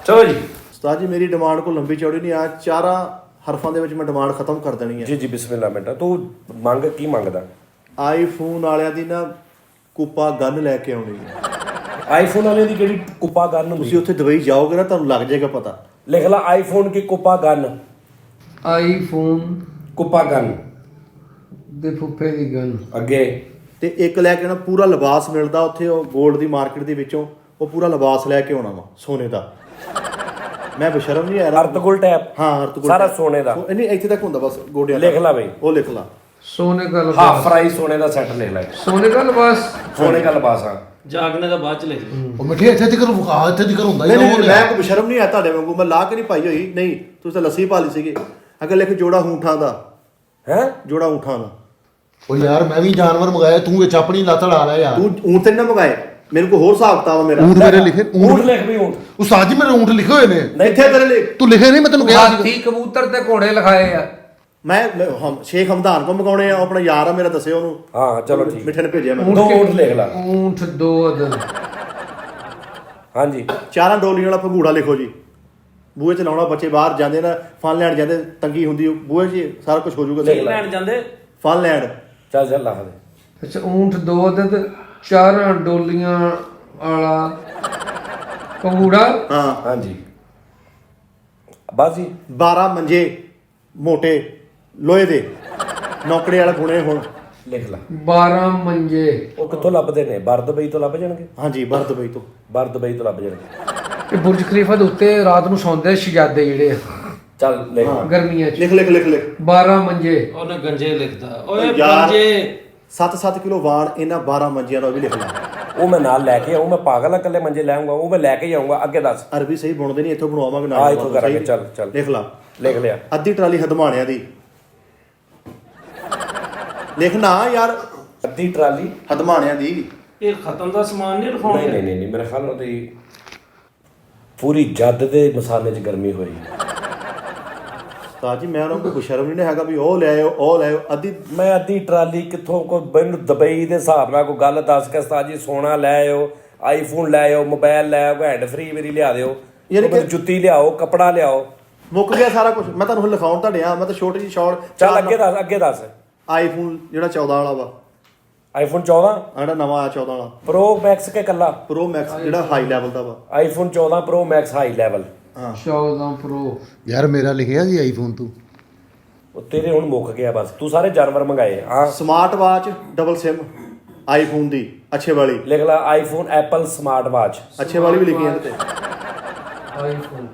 चलो जी। ਉਸਤਾਦ ਜੀ ਮੇਰੀ ਡਿਮਾਂਡ ਕੋ ਲੰਬੀ ਚੌੜੀ ਨਹੀਂ ਆ, 4 ਹਰਫਾਂ ਦੇ ਵਿੱਚ ਮੈਂ ਡਿਮਾਂਡ ਖਤਮ ਕਰ ਦੇਣੀ ਹੈ। जी बिस्मिल्लाह बेटा। तू मंग की मंगदा? ਆਈਫੋਨ ਵਾਲਿਆਂ ਦੀ ਨਾ ਕੂਪਾ ਗਨ ਲੈ ਕੇ ਆਉਣੀ ਹੈ। आईफोन वाले दी केड़ी कुपा गन ਤੁਸੀਂ हुंदी? ਉੱਥੇ ਦੁਬਈ ਜਾਓਗੇ ਨਾ ਤੁਹਾਨੂੰ ਲੱਗ ਜਾਏਗਾ ਪਤਾ। लिख ला आईफोन की कुपा गन। आईफोन कुपा गन ਦੇ ਫੁੱਫੇ ਦੀ ਗਨ अगे। ਤੇ ਇੱਕ ਲੈ ਕੇ ਨਾ ਪੂਰਾ ਲਿਬਾਸ ਮਿਲਦਾ ਉੱਥੇ, ਉਹ 골ਡ ਦੀ ਮਾਰਕੀਟ ਦੇ ਵਿੱਚੋਂ ਉਹ ਪੂਰਾ ਲਿਬਾਸ ਲੈ ਕੇ ਆਉਣਾ ਵਾ ਸੋਨੇ ਦਾ। ਮੈਂ ਬਸ਼ਰਮ ਨਹੀਂ ਆਇਆ। अर्तगुल टैप ਹਾਂ ਅਰਤਗੁਲ सारा सोने दा। ਨਹੀਂ ਇੱਥੇ ਤੱਕ ਹੁੰਦਾ ਬਸ ਗੋਡਿਆਂ लिख ला भाई। ਉਹ ਲਿਖ ਲਾ। सोने का हाफ लिबास फ्राई सोने दा सेट लिख ला। सोने का लिबास सोने का लिबास। हाँ ਜਾਗਣੇ ਦਾ ਬਾਅਦ ਚ ਲੈ ਲਈ। ਉਹ ਮਿੱਠੇ ਇੱਥੇ ਤੱਕ ਵਿਖਾ, ਇੱਥੇ ਤੱਕ ਹੁੰਦਾ ਹੀ ਨਹੀਂ ਉਹ ਨਹੀਂ ਲਿਆ। ਮੈਂ ਕੋਈ ਬਸ਼ਰਮ ਨਹੀਂ ਆ ਤੁਹਾਡੇ ਵਾਂਗੂ, ਮੈਂ ਲਾ ਕੇ ਨਹੀਂ ਪਾਈ ਹੋਈ। ਨਹੀਂ ਤੁਸੀਂ ਤਾਂ ਲੱਸੀ ਪਾ ਲਈ ਸੀਗੀ। ਅਗਰ ਲਿਖ ਜੋੜਾ ਊਂਠਾਂ ਦਾ, हैं? ਜੋੜਾ ਊਂਠਾਂ ਦਾ। ਉਹ ਯਾਰ ਮੈਂ ਵੀ ਜਾਨਵਰ ਮੰਗਾਇਆ, ਤੂੰ ਵਿੱਚ ਆਪਣੀ ਲੱਤ ਲਾ ਲਿਆ ਯਾਰ। ਤੂੰ ਊਂਠ ਤੇ ਨਾ ਮੰਗਾਏ, ਮੇਰੇ ਕੋਲ ਹੋਰ ਹਿਸਾਬ ਕਿਤਾਬ ਆ ਮੇਰਾ। ਊਂਠ ਮੇਰੇ ਲਿਖੇ, ऊंट ਊਂਠ लिख भी ऊंट। ਉਸਤਾਦ ਜੀ ਮੇਰੇ ਊਂਠ ਲਿਖੇ ਹੋਏ ਨੇ। ਇੱਥੇ ਤੇਰੇ ਲਈ ਤੂੰ ਲਿਖੇ ਨਹੀਂ, ਮੈਂ ਤੈਨੂੰ ਕਿਹਾ ਸੀ। ਹਾਥੀ ਕਬੂਤਰ ਤੇ ਘੋੜੇ ਲਿਖਾਏ ਆ। ਮੈਂ ਸ਼ੇਖ ਹਮਦਾਨ ਕੋ ਮੰਗਾਉਣੇ ਆ, ਉਹ ਆਪਣਾ ਯਾਰ ਆ ਮੇਰਾ, ਦੱਸਿਓ ਉਹਨੂੰ। हाँ चलो ठीक। ਮਿੱਠੇ ਨੇ ਭੇਜਿਆ ਮੈਂ। दो ऊंट लिख ला। ਊਂਠ 2 ਅਦਦ हाँ जी। 4 ਡੋਲੀਆਂ ਵਾਲਾ ਭੰਗੂੜਾ ਲਿਖੋ ਜੀ। ਬੂਹੇ ਚ ਲਾਉਣਾ, ਬੱਚੇ ਬਾਹਰ ਜਾਂਦੇ ਨਾ ਫਨ ਲੈਣ ਜਾਂਦੇ, ਤੰਗੀ ਹੁੰਦੀ, ਬੂਹੇ 'ਚ ਸਾਰਾ ਕੁਝ ਹੋ ਜਾਊਗਾ। ਲਿਖ ਲੈ। ਲੈਣ ਜਾਂਦੇ ਫਨ ਲੈਣ चल चल ला दे। ਅੱਛਾ ਊਂਠ 2 ਅਦਦ 4 ਡੋਲੀਆਂ ਵਾਲਾ ਪੰਗੂੜਾ। ਹਾਂ। हाँ जी बस जी। 12 ਮੰਜੇ ਮੋਟੇ ਲੋਹੇ ਦੇ, ਨੌਕੜੇ ਵਾਲੇ ਗੁਣੇ ਹੁਣ। लिख ला। 12 ਮੰਜੇ ਉਹ ਕਿੱਥੋਂ ਲੱਭਦੇ ਨੇ? ਬਾਹਰ ਦੁਬਈ ਤੋਂ ਲੱਭ ਜਾਣਗੇ। ਹਾਂਜੀ ਬਾਹਰ ਦੁਬਈ ਤੋਂ। ਬਾਹਰ ਦੁਬਈ ਤੋਂ ਲੱਭ ਜਾਣਗੇ। ਇਹ ਬੁਰਜ ਖਲੀਫਾ ਦੇ ਉੱਤੇ ਰਾਤ ਨੂੰ ਸੌਂਦੇ ਸ਼ਹਿਜ਼ਾਦੇ ਜਿਹੜੇ ਆ, ਚੱਲ ਲਿਖ ਲਾ। ਗਰਮੀਆਂ 'ਚ। ਲਿਖ ਲਿਖ ਲਿਖ ਲਿਖ 12 ਮੰਜੇ ਉਹਨੇ ਗੰਜੇ ਲਿਖਦਾ। ਓਏ ਯਾਰ। ਗੰਜੇ 7-7 ਕਿਲੋ ਵਾਣ ਇਹਨਾਂ 12 ਮੰਜਿਆਂ ਦਾ ਉਹ ਵੀ ਲਿਖ ਲਾ। ਉਹ ਮੈਂ ਨਾਲ ਲੈ ਕੇ ਆਉਂ, ਮੈਂ ਪਾਗਲ ਆ ਇਕੱਲੇ ਮੰਜੇ ਲੈ ਆਉਂਗਾ? ਉਹ ਮੈਂ ਲੈ ਕੇ ਹੀ ਆਉਂਗਾ। ਅੱਗੇ ਦੱਸ। ਅਰਬੀ ਸਹੀ ਬੁਣਦੇ ਨਹੀਂ, ਇੱਥੋਂ ਬਣਵਾਵਾਂਗੇ ਨਾਲ। ਆ ਇੱਥੋਂ ਕਰਾਂਗੇ। ਚੱਲ ਚੱਲ ਲਿਖ ਲਾ। ਲਿਖ ਲਿਆ। ਅੱਧੀ ਟਰਾਲੀ ਹਦਮਾਣਿਆਂ ਦੀ ਲਿਖਣਾ ਯਾਰ, ਅੱਧੀ ਟਰਾਲੀ। ਹਦਮਾਣਿਆਂ ਦੀ। ਇਹ ਖਤਮ ਦਾ ਸਮਾਨ ਨਹੀਂ ਲਿਖਾਉਣਾ। ਨਹੀਂ ਨਹੀਂ ਨਹੀਂ, ਮੇਰੇ ਖਿਆਲ ਨਾਲ ਉਹਦੀ ਪੂਰੀ ਜੱਦ ਦੇ ਮਸਾਲੇ 'ਚ ਗਰਮੀ ਹੋਈ। ਤਾਂ ਜੀ ਮੈਂ ਉਹਨਾਂ ਨੂੰ ਕੋਈ ਸ਼ਰਮ ਨਹੀਂ ਹੈਗਾ ਵੀ ਉਹ ਲੈ ਆਓ ਉਹ ਲੈ ਆਓ। ਅੱਧੀ ਮੈਂ ਅੱਧੀ ਟਰਾਲੀ ਕਿੱਥੋਂ? ਕੋਈ ਮੈਨੂੰ ਦੁਬਈ ਦੇ ਹਿਸਾਬ ਨਾਲ ਕੋਈ ਗੱਲ ਦੱਸ ਕੇ ਉਸਤਾਦ ਜੀ ਸੋਨਾ ਲੈ ਆਓ, ਆਈਫੋਨ ਲੈ ਆਓ, ਮੋਬਾਈਲ ਲੈ ਆਓ, ਹੈਂਡ ਫ੍ਰੀ ਮੇਰੀ ਲਿਆ ਦਿਓ, ਯਾਨੀ ਕਿ ਜੁੱਤੀ ਲਿਆਓ, ਕੱਪੜਾ ਲਿਆਓ। ਮੁੱਕ ਗਿਆ ਸਾਰਾ ਕੁਝ। ਮੈਂ ਤੁਹਾਨੂੰ ਹੁਣ ਲਿਖਾਉਣ ਤਾਂ ਡਿਆ, ਮੈਂ ਤਾਂ ਛੋਟੀ ਜਿਹੀ ਸ਼ਾਰਟ। ਚੱਲ ਅੱਗੇ ਦੱਸ, ਅੱਗੇ ਦੱਸ। ਆਈਫੋਨ ਜਿਹੜਾ 14 ਵਾਲਾ ਵਾ, ਆਈਫੋਨ 14 ਜਿਹੜਾ ਨਵਾਂ ਆਇਆ 14 ਵਾਲਾ ਪ੍ਰੋ ਮੈਕਸ ਕੇ ਕੱਲਾ? ਪ੍ਰੋ ਮੈਕਸ ਜਿਹੜਾ ਹਾਈ ਲੈਵਲ ਦਾ ਵਾ। IPhone 14 pro max high level. ਹਾਂ 14 ਪ੍ਰੋ। ਯਾਰ ਮੇਰਾ ਲਿਖਿਆ ਸੀ ਆਈਫੋਨ ਤੂੰ। ਉਹ ਤੇਰੇ ਹੁਣ ਮੁੱਕ ਗਿਆ ਬਸ। ਤੂੰ ਸਾਰੇ ਜਾਨਵਰ ਮੰਗਾਏ। ਹਾਂ smart watch double sim iPhone ਦੀ ਅੱਛੇ ਵਾਲੀ। ਲਿਖ ਲਾ ਆਈਫੋਨ ਐਪਲ ਸਮਾਰਟ ਵਾਚ। ਅੱਛੇ ਵਾਲੀ ਵੀ ਲਿਖੀ ਇਹਦੇ ਤੇ। ਆਈਫੋਨ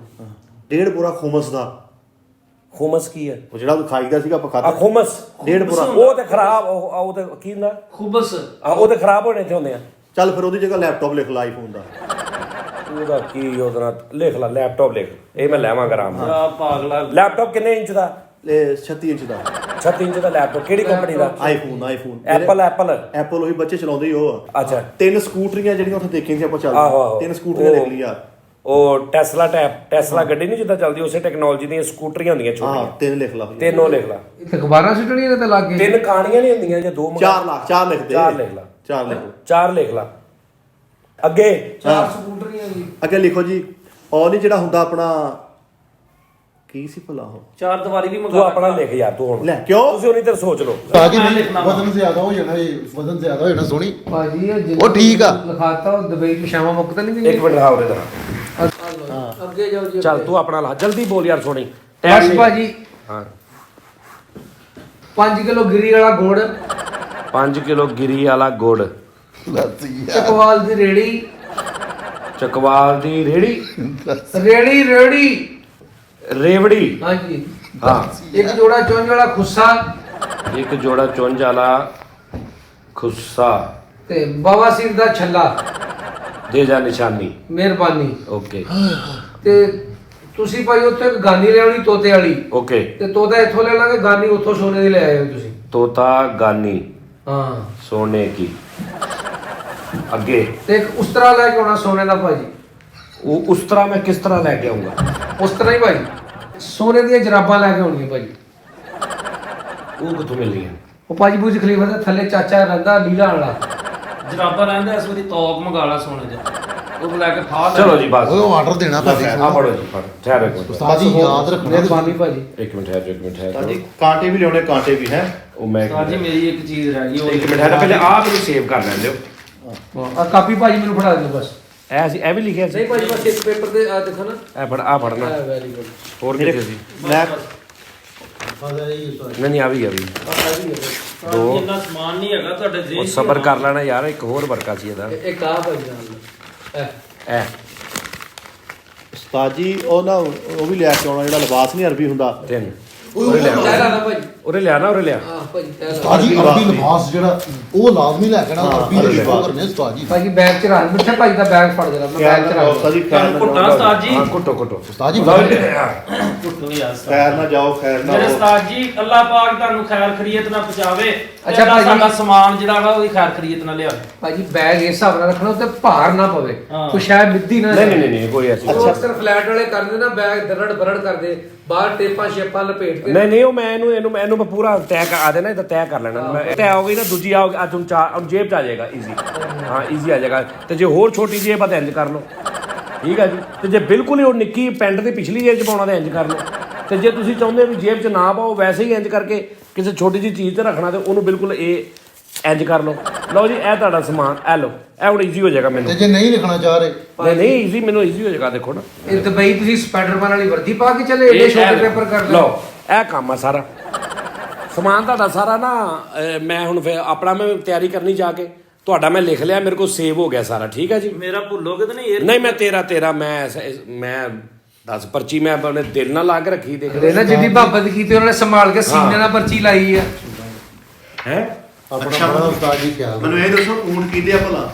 1.5 ਪੂਰਾ ਖੁਮਸ ਦਾ। ਖੁਮਸ ਕੀ ਹੈ? ਉਹ ਜਿਹੜਾ ਖਾਈਦਾ ਸੀਗਾ ਆਪਾਂ ਆ ਖਾਧਾ। ਖੁਮਸ 1.5 ਪੂਰਾ। ਉਹ ਤੇ ਖਰਾਬ। ਉਹ ਤੇ ਕੀ ਹੁੰਦਾ? ਖੁਬਸ। ਉਹ ਤੇ ਖਰਾਬ ਹੋਣੇ ਇੱਥੇ ਹੁੰਦੇ ਆ। ਚੱਲ ਫਿਰ ਉਹਦੀ ਜਗ੍ਹਾ ਲੈਪਟਾਪ ਲਿਖ ਲਾ ਆਈਫੋਨ ਦਾ। ਉਹਦਾ ਕੀ ਉਹਦਾ ਨਾਲ ਲਿਖ ਲਾ ਲੈਪਟਾਪ ਲਿਖ। ਇਹ ਮੈਂ ਲੈਵਾਂਗਾ ਆਰਾਮ ਨਾਲ। ਆ ਪਾਗਲਾ। ਲੈਪਟਾਪ ਕਿੰਨੇ ਇੰਚ ਦਾ? ਇਹ 36 ਇੰਚ ਦਾ 36 ਇੰਚ ਦਾ ਲੈਪਟਾਪ। ਕਿਹੜੀ ਕੰਪਨੀ ਦਾ? ਆਈਫੋਨ ਐਪਲ ਐਪਲ ਐਪਲ ਉਹੀ ਬੱਚੇ ਚਲਾਉਂਦੇ ਹੀ ਉਹ ਆ। ਅੱਛਾ। 3 ਸਕੂਟਰੀਆਂ ਜਿਹੜੀਆਂ ਉੱਥੇ ਦੇਖੀਆਂ ਸੀ ਆਪਾਂ ਆਹੋ, ਆਹੋ। ਚੱਲਦੇ 3 ਸਕੂਟਰੀਆਂ ਲਿਖ ਲਈਆਂ। ਉਹ ਟੈਸਲਾ ਗੱਡੀ ਨਹੀਂ ਜਿੱਦਾਂ ਚੱਲਦੀ ਉਸੇ ਟੈਕਨੋਲੋਜੀ ਦੀਆਂ ਸਕੂਟਰੀਆਂ ਹੁੰਦੀਆਂ ਹਾਂ ਛੋਟੀਆਂ 3 ਲਿਖ ਲਾ ਤਿੰਨ ਉਹ ਲਿਖ ਲਾ ਇੱਥੇ ਅਖਬਾਰਾਂ ਸੁੱਟਣੀਆਂ ਨੇ ਤੇ ਲੱਗੇ 3 ਕਹਾਣੀਆਂ ਨਹੀਂ ਹੁੰਦੀਆਂ ਜਾਂ 2 4 ਲੱਖ 4 ਲਿਖ ਦੇ 4 ਲਿਖ ਲਾ 4 ਲਿਖ 4 ਲਿਖ ਲਾ ਅੱਗੇ 4 ਸਕੂਟਰੀਆਂ ਜੀ ਅੱਗੇ ਲਿਖੋ ਜੀ ਉਹ ਨਹੀਂ ਜਿਹੜਾ ਹੁੰਦਾ ਆਪਣਾ ਕੀ ਸੀ ਭਲਾ ਉਹ ਚਾਰ ਦੀਵਾਰੀ ਵੀ ਤੂੰ ਮੰਗਾ ਆਪਣਾ ਲਿਖ ਯਾਰ ਤੂੰ ਹੁਣ ਲੈ ਕਿਉਂ ਤੁਸੀਂ ਉਨੀ ਦੇਰ ਸੋਚ ਲਓ ਉਸਤਾਦ ਜੀ ਮੈਂ ਨਹੀਂ ਲਿਖਣਾ ਵਾ। ਵਜ਼ਨ ਜ਼ਿਆਦਾ ਹੋ ਜਾਣਾ ਇਹ ਵਜ਼ਨ ਜ਼ਿਆਦਾ ਹੋ ਜਾਣਾ ਸੋਹਣੀ ਭਾਜੀ ਇਹ ਉਹ ਠੀਕ ਆ। ਲਿਖਾਤਾ ਉਹ ਦੁਬਈ ਪਿਸ਼ਾਵਾ ਮੁੱਕ ਤਾਂ ਨਹੀਂ ਇੱਕ ਮਿੰਟ ਰਹਾ ਉਰੇ ਦਾ ਅੱਗੇ ਜਾਓ ਜੀ ਚੱਲ ਤੂੰ ਆਪਣਾ ਲਾ ਜਲਦੀ ਬੋਲ ਯਾਰ ਸੋਣੀ ਬਸ ਭਾਜੀ ਹਾਂ 5 ਕਿਲੋ ਗਿਰੀ ਵਾਲਾ ਗੁੜ 5 ਕਿਲੋ ਗਿਰੀ ਵਾਲਾ ਗੁੜ ਚਕਵਾਲ ਦੀ ਰੇੜੀ ਚਕਵਾਲ ਦੀ ਰੇੜੀ ਰੇੜੀ ਰੇਵੜੀ ਹਾਂਜੀ ਹਾਂ ਇੱਕ ਜੋੜਾ ਚੁੰਝ ਵਾਲਾ ਖੁੱਸਾ ਇੱਕ ਜੋੜਾ ਚੁੰਝ ਵਾਲਾ ਖੁੱਸਾ ਤੇ ਬਵਾਸੀਰ ਦਾ ਛੱਲਾ ਦੇ ਜਾ ਨਿਸ਼ਾਨੀ ਮਿਹਰਬਾਨੀ ਓਕੇ ਤੇ ਤੁਸੀਂ ਭਾਈ ਉੱਥੇ ਇੱਕ ਗਾਨੀ ਲੈਣੀ ਤੋਤੇ ਵਾਲੀ ਓਕੇ ਤੇ ਤੋਤਾ ਇੱਥੋਂ ਲੈ ਲਾਂਗੇ ਗਾਨੀ ਉੱਥੋਂ ਸੋਨੇ ਦੀ ਲੈ ਆਇਓ ਤੁਸੀਂ ਤੋਤਾ ਗਾਨੀ ਹਾਂ ਸੋਨੇ ਕੀ ਅੱਗੇ ਤੇ ਇੱਕ ਉਸ ਤਰ੍ਹਾਂ ਲੈ ਕੇ ਆਉਣਾ ਸੋਨੇ ਦਾ ਭਾਜੀ ਉਹ ਉਸ ਤਰ੍ਹਾਂ ਮੈਂ ਕਿਸ ਤਰ੍ਹਾਂ ਲੈ ਕੇ ਆਉਂਗਾ ਉਸ ਤਰ੍ਹਾਂ ਹੀ ਭਾਜੀ ਸੋਨੇ ਦੀਆਂ ਜਰਾਬਾਂ ਲੈ ਕੇ ਆਉਣੀਆਂ ਭਾਜੀ ਉਹ ਕਿੱਥੋਂ ਮਿਲਣੀਆਂ ਉਹ ਭਾਜੀ ਬੁਰਜ ਖਲੀਫਾ ਦੇ ਥੱਲੇ ਚਾਚਾ ਰਹਿੰਦਾ ਲੀਲਾ ਵਾਲਾ ਜਰਾਬਾਂ ਰਹਿੰਦਾ ਇਸ ਵਾਰੀ ਤੋਕ ਮੰਗਾ ਲਾ ਸੋਨੇ ਦੇ ਉਹ ਲੈ ਕੇ ਫਾੜ ਲੈ। ਚਲੋ ਜੀ ਬਸ ਉਹ ਆਰਡਰ ਦੇਣਾ ਭਾਜੀ ਆ ਫੜੋ ਜੀ ਫੜ ਠਹਿਰ ਇੱਕ ਮਿੰਟ ਉਸਤਾਦ ਜੀ ਯਾਦ ਰੱਖਣਾ ਮਿਹਰਬਾਨੀ ਭਾਜੀ ਇੱਕ ਮਿੰਟ ਠਹਿਰ ਇੱਕ ਮਿੰਟ ਠਹਿਰ ਸਾਡੀ ਕਾਂਟੇ ਵੀ ਲਿਆਉਣੇ ਕਾਂਟੇ ਵੀ ਹੈ ਉਹ ਮੈਂ ਉਸਤਾਦ ਜੀ ਮੇਰੀ ਇੱਕ ਚੀਜ਼ ਰਹਿ ਗਈ ਉਹ ਇੱਕ ਮਿੰਟ ਠਹਿਰ ਪਹਿਲੇ ਆ ਮੈਨੂੰ ਸੇਵ ਕਰ ਲੈਣ ਦਿਓ ਆ ਕਾਪੀ ਭਾਜੀ ਮੈਨੂੰ ਫੜਾ ਦਿਓ ਬਸ ਐ ਸੀ ਇਹ ਵੀ ਲਿਖਿਆ ਸੀ ਨਹੀਂ ਭਾਜੀ ਬਸ ਇੱਕ ਪੇਪਰ ਤੇ ਆ ਦੇਖੋ ਨਾ ਇਹ ਫੜ ਆ ਫੜਨਾ ਵੈਰੀ ਗੁੱਡ ਹੋਰ ਕਿੱਥੇ ਸੀ ਮੈਂ ਨਹੀਂ ਨਹੀਂ ਆ ਵੀ ਦੋ ਇੰਨਾ ਸਮਾਨ ਨਹੀਂ ਹੈਗਾ ਤੁਹਾਡੇ ਉਹ ਜੇਬ ਸਬਰ ਕਰ ਲੈਣਾ ਯਾਰ ਇੱਕ ਹੋਰ ਵਰਕਾ ਸੀ ਇਹਦਾ ਇੱਕ ਆ ਭਾਜੀ ਨਾਲ ਐ ਉਸਤਾਦ ਜੀ ਉਹ ਨਾ ਉਹ ਵੀ ਲੈ ਕੇ ਆਉਣਾ ਜਿਹੜਾ ਲਿਬਾਸ ਨਹੀਂ ਅਰਬੀ ਹੁੰਦਾ ਤਿੰਨ ਉਰੇ ਲਿਆ ਲੈ ਲਾ ਭਾਜੀ ਉਰੇ ਲਿਆ ਨਾ ਉਰੇ ਲਿਆ ਆ ਭਾਜੀ ਲੈ ਲਾ ਉਸਤਾਦ ਜੀ ਅਰਬੀ ਲਿਬਾਸ ਜਿਹੜਾ ਉਹ ਲਾਜ਼ਮੀ ਲੈ ਕੇ ਨਾ ਅਰਬੀ ਦੇ ਲਿਬਾਸ ਕਰਨੇ ਉਸਤਾਦ ਜੀ ਭਾਜੀ ਬੈਗ ਚ ਰੱਖ ਮਿੱਠਾ ਭਾਜੀ ਦਾ ਬੈਗ ਫੜ ਜਰਾ ਮੈਂ ਬੈਗ ਚ ਰੱਖ ਉਸਤਾਦ ਜੀ ਖੈਰ ਨਾ ਕੁੱਟਾਂ ਜਾਓ ਉਸਤਾਦ ਜੀ ਹਾਂ ਕੁੱਟੋ ਕੁੱਟੋ ਉਸਤਾਦ ਜੀ ਕੁੱਟੋ ਯਾਰ ਉਸਤਾਦ। ਖੈਰ ਨਾ ਜਾਓ ਖੈਰ ਨਾ ਮੇਰੇ ਆਓ। ਉਸਤਾਦ ਜੀ ਅੱਲਾਹ ਪਾਕ ਤੁਹਾਨੂੰ ਖੈਰ ਖਰੀਅਤ ਨਾਲ ਪਹੁੰਚਾਵੇ ਅੱਛਾ ਅੱਛਾ ਭਾਜੀ। ਸਾਡਾ ਸਮਾਨ ਜਿਹੜਾ ਵਾ ਉਹਦੀ ਖੈਰ ਖਰੀਅਤ ਨਾਲ ਲਿਆਵੇ ਭਾਜੀ ਬੈਗ ਇਸ ਹਿਸਾਬ ਨਾਲ ਰੱਖਣਾ ਉੱਤੇ ਭਾਰ ਨਾ ਪਵੇ ਹਾਂ। ਕੁਛ ਸ਼ਾਇਦ ਮਿੱਦੀ ਨਾ ਨਹੀਂ ਨਹੀਂ ਨਹੀਂ ਕੋਈ ਐਸੀ ਉਹ ਅਕਸਰ ਫਲੈਟ ਵਾਲੇ ਕਰਦੇ ਨਾ ਬੈਗ ਦਰੜ ਬਰੜ ਕਰਦੇ ਬਾਹਰ ਟੇਪਾਂ ਸ਼ੇਪਾਂ ਲਪੇਟ ਕੇ ਨਹੀਂ ਨਹੀਂ ਉਹ ਮੈਂ ਇਹਨੂੰ ਮੈਂ ਪੂਰਾ ਤੈਅ ਆ ਦੇਣਾ ਇਹਦਾ ਤੈਅ ਕਰ ਲੈਣਾ ਮੈਂ ਤੈਅ ਹੋ ਗਈ ਨਾ ਦੂਜੀ ਆ ਅੱਜ ਹੁਣ ਚਾਰ ਜੇਬ ਚ ਆ ਜਾਏਗਾ ਈਜ਼ੀ ਹਾਂ ਈਜ਼ੀ ਆ ਜਾਏਗਾ ਤੇ ਜੇ ਹੋਰ ਛੋਟੀ ਜੇਬ ਆ ਤਾਂ ਇੰਜ ਕਰ ਲਓ ਠੀਕ ਹੈ ਜੀ ਤੇ ਜੇ ਬਿਲਕੁਲ ਹੀ ਉਹ ਨਿੱਕੀ ਪੈਂਟ ਦੀ ਪਿਛਲੀ ਜੇਬ ਚ ਪਾਉਣਾ ਤਾਂ ਇੰਜ ਕਰ ਲਓ ਤੇ ਜੇ ਤੁਸੀਂ ਚਾਹੁੰਦੇ ਵੀ ਜੇਬ ਚ ਨਾ ਪਾਓ ਵੈਸੇ ਹੀ ਇੰਜ ਕਰਕੇ ਕਿਸੇ ਛੋਟੀ ਜਿਹੀ ਚੀਜ਼ ਤੇ ਰੱਖਣਾ ਤੇ ਉਹਨੂੰ ਬਿਲਕੁਲ ਇਹ ਇੰਜ ਕਰ ਲਓ ਲਓ ਜੀ ਇਹ ਤੁਹਾਡਾ ਸਮਾਨ ਇਹ ਲਓ ਇਹ ਹੁਣ ਈਜ਼ੀ ਹੋ ਜਾਏਗਾ ਮੈਨੂੰ ਤੇ ਜੇ ਨਹੀਂ ਲਿਖਣਾ ਚਾਹ ਰਹੇ ਨਹੀਂ ਈਜ਼ੀ ਮੈਨੂੰ ਈਜ਼ੀ ਹੋ ਜਾਏਗਾ ਦੇਖੋ ਨਾ ਇਹ ਦੁਬਈ ਤੁਸੀਂ ਸਪਾਈਡਰਮੈਨ ਵਾਲੀ ਵਰਦੀ ਪਾ ਕੇ ਚੱਲੇ ਏਡੇ ਛੋਟੇ ਪੇਪਰ ਕਰ ਲਓ ਇਹ ਕੰਮ ਆ ਸਾਰਾ ਸਮਾਨ ਤੁਹਾਡਾ ਸਾਰਾ ਨਾ ਮੈਂ ਹੁਣ ਫਿਰ ਆਪਣਾ ਮੈਂ ਤਿਆਰੀ ਕਰਨੀ ਜਾ ਕੇ ਤੁਹਾਡਾ ਮੈਂ ਲਿਖ ਲਿਆ ਮੇਰੇ ਕੋਲ ਸੇਵ ਹੋ ਗਿਆ ਸਾਰਾ ਠੀਕ ਹੈ ਜੀ ਮੇਰਾ ਭੁੱਲੋਗੇ ਤਾਂ ਨਹੀਂ ਨਹੀਂ ਮੈਂ ਤੇਰਾ ਮੈਂ ਦੱਸ ਪਰਚੀ ਮੈਂ ਆਪਣੇ ਦਿਲ ਨਾਲ ਲਾ ਕੇ ਰੱਖੀ ਦੇਖ ਦੇ ਨਾ ਜਿੱਦੀ ਬਾਬਤ ਕੀਤੀ ਉਹਨਾਂ ਨੇ ਸੰਭਾਲ ਕੇ ਸੀਨੇ ਨਾਲ ਪਰਚੀ ਲਾਈ ਆ ਹੈ ਆਪਣਾ ਬੜਾ ਉਸਤਾਦ ਜੀ ਖਿਆਲ ਮੈਨੂੰ ਇਹ ਦੱਸੋ ਊਂਟ ਕਿਹਦੇ ਆ ਭਲਾ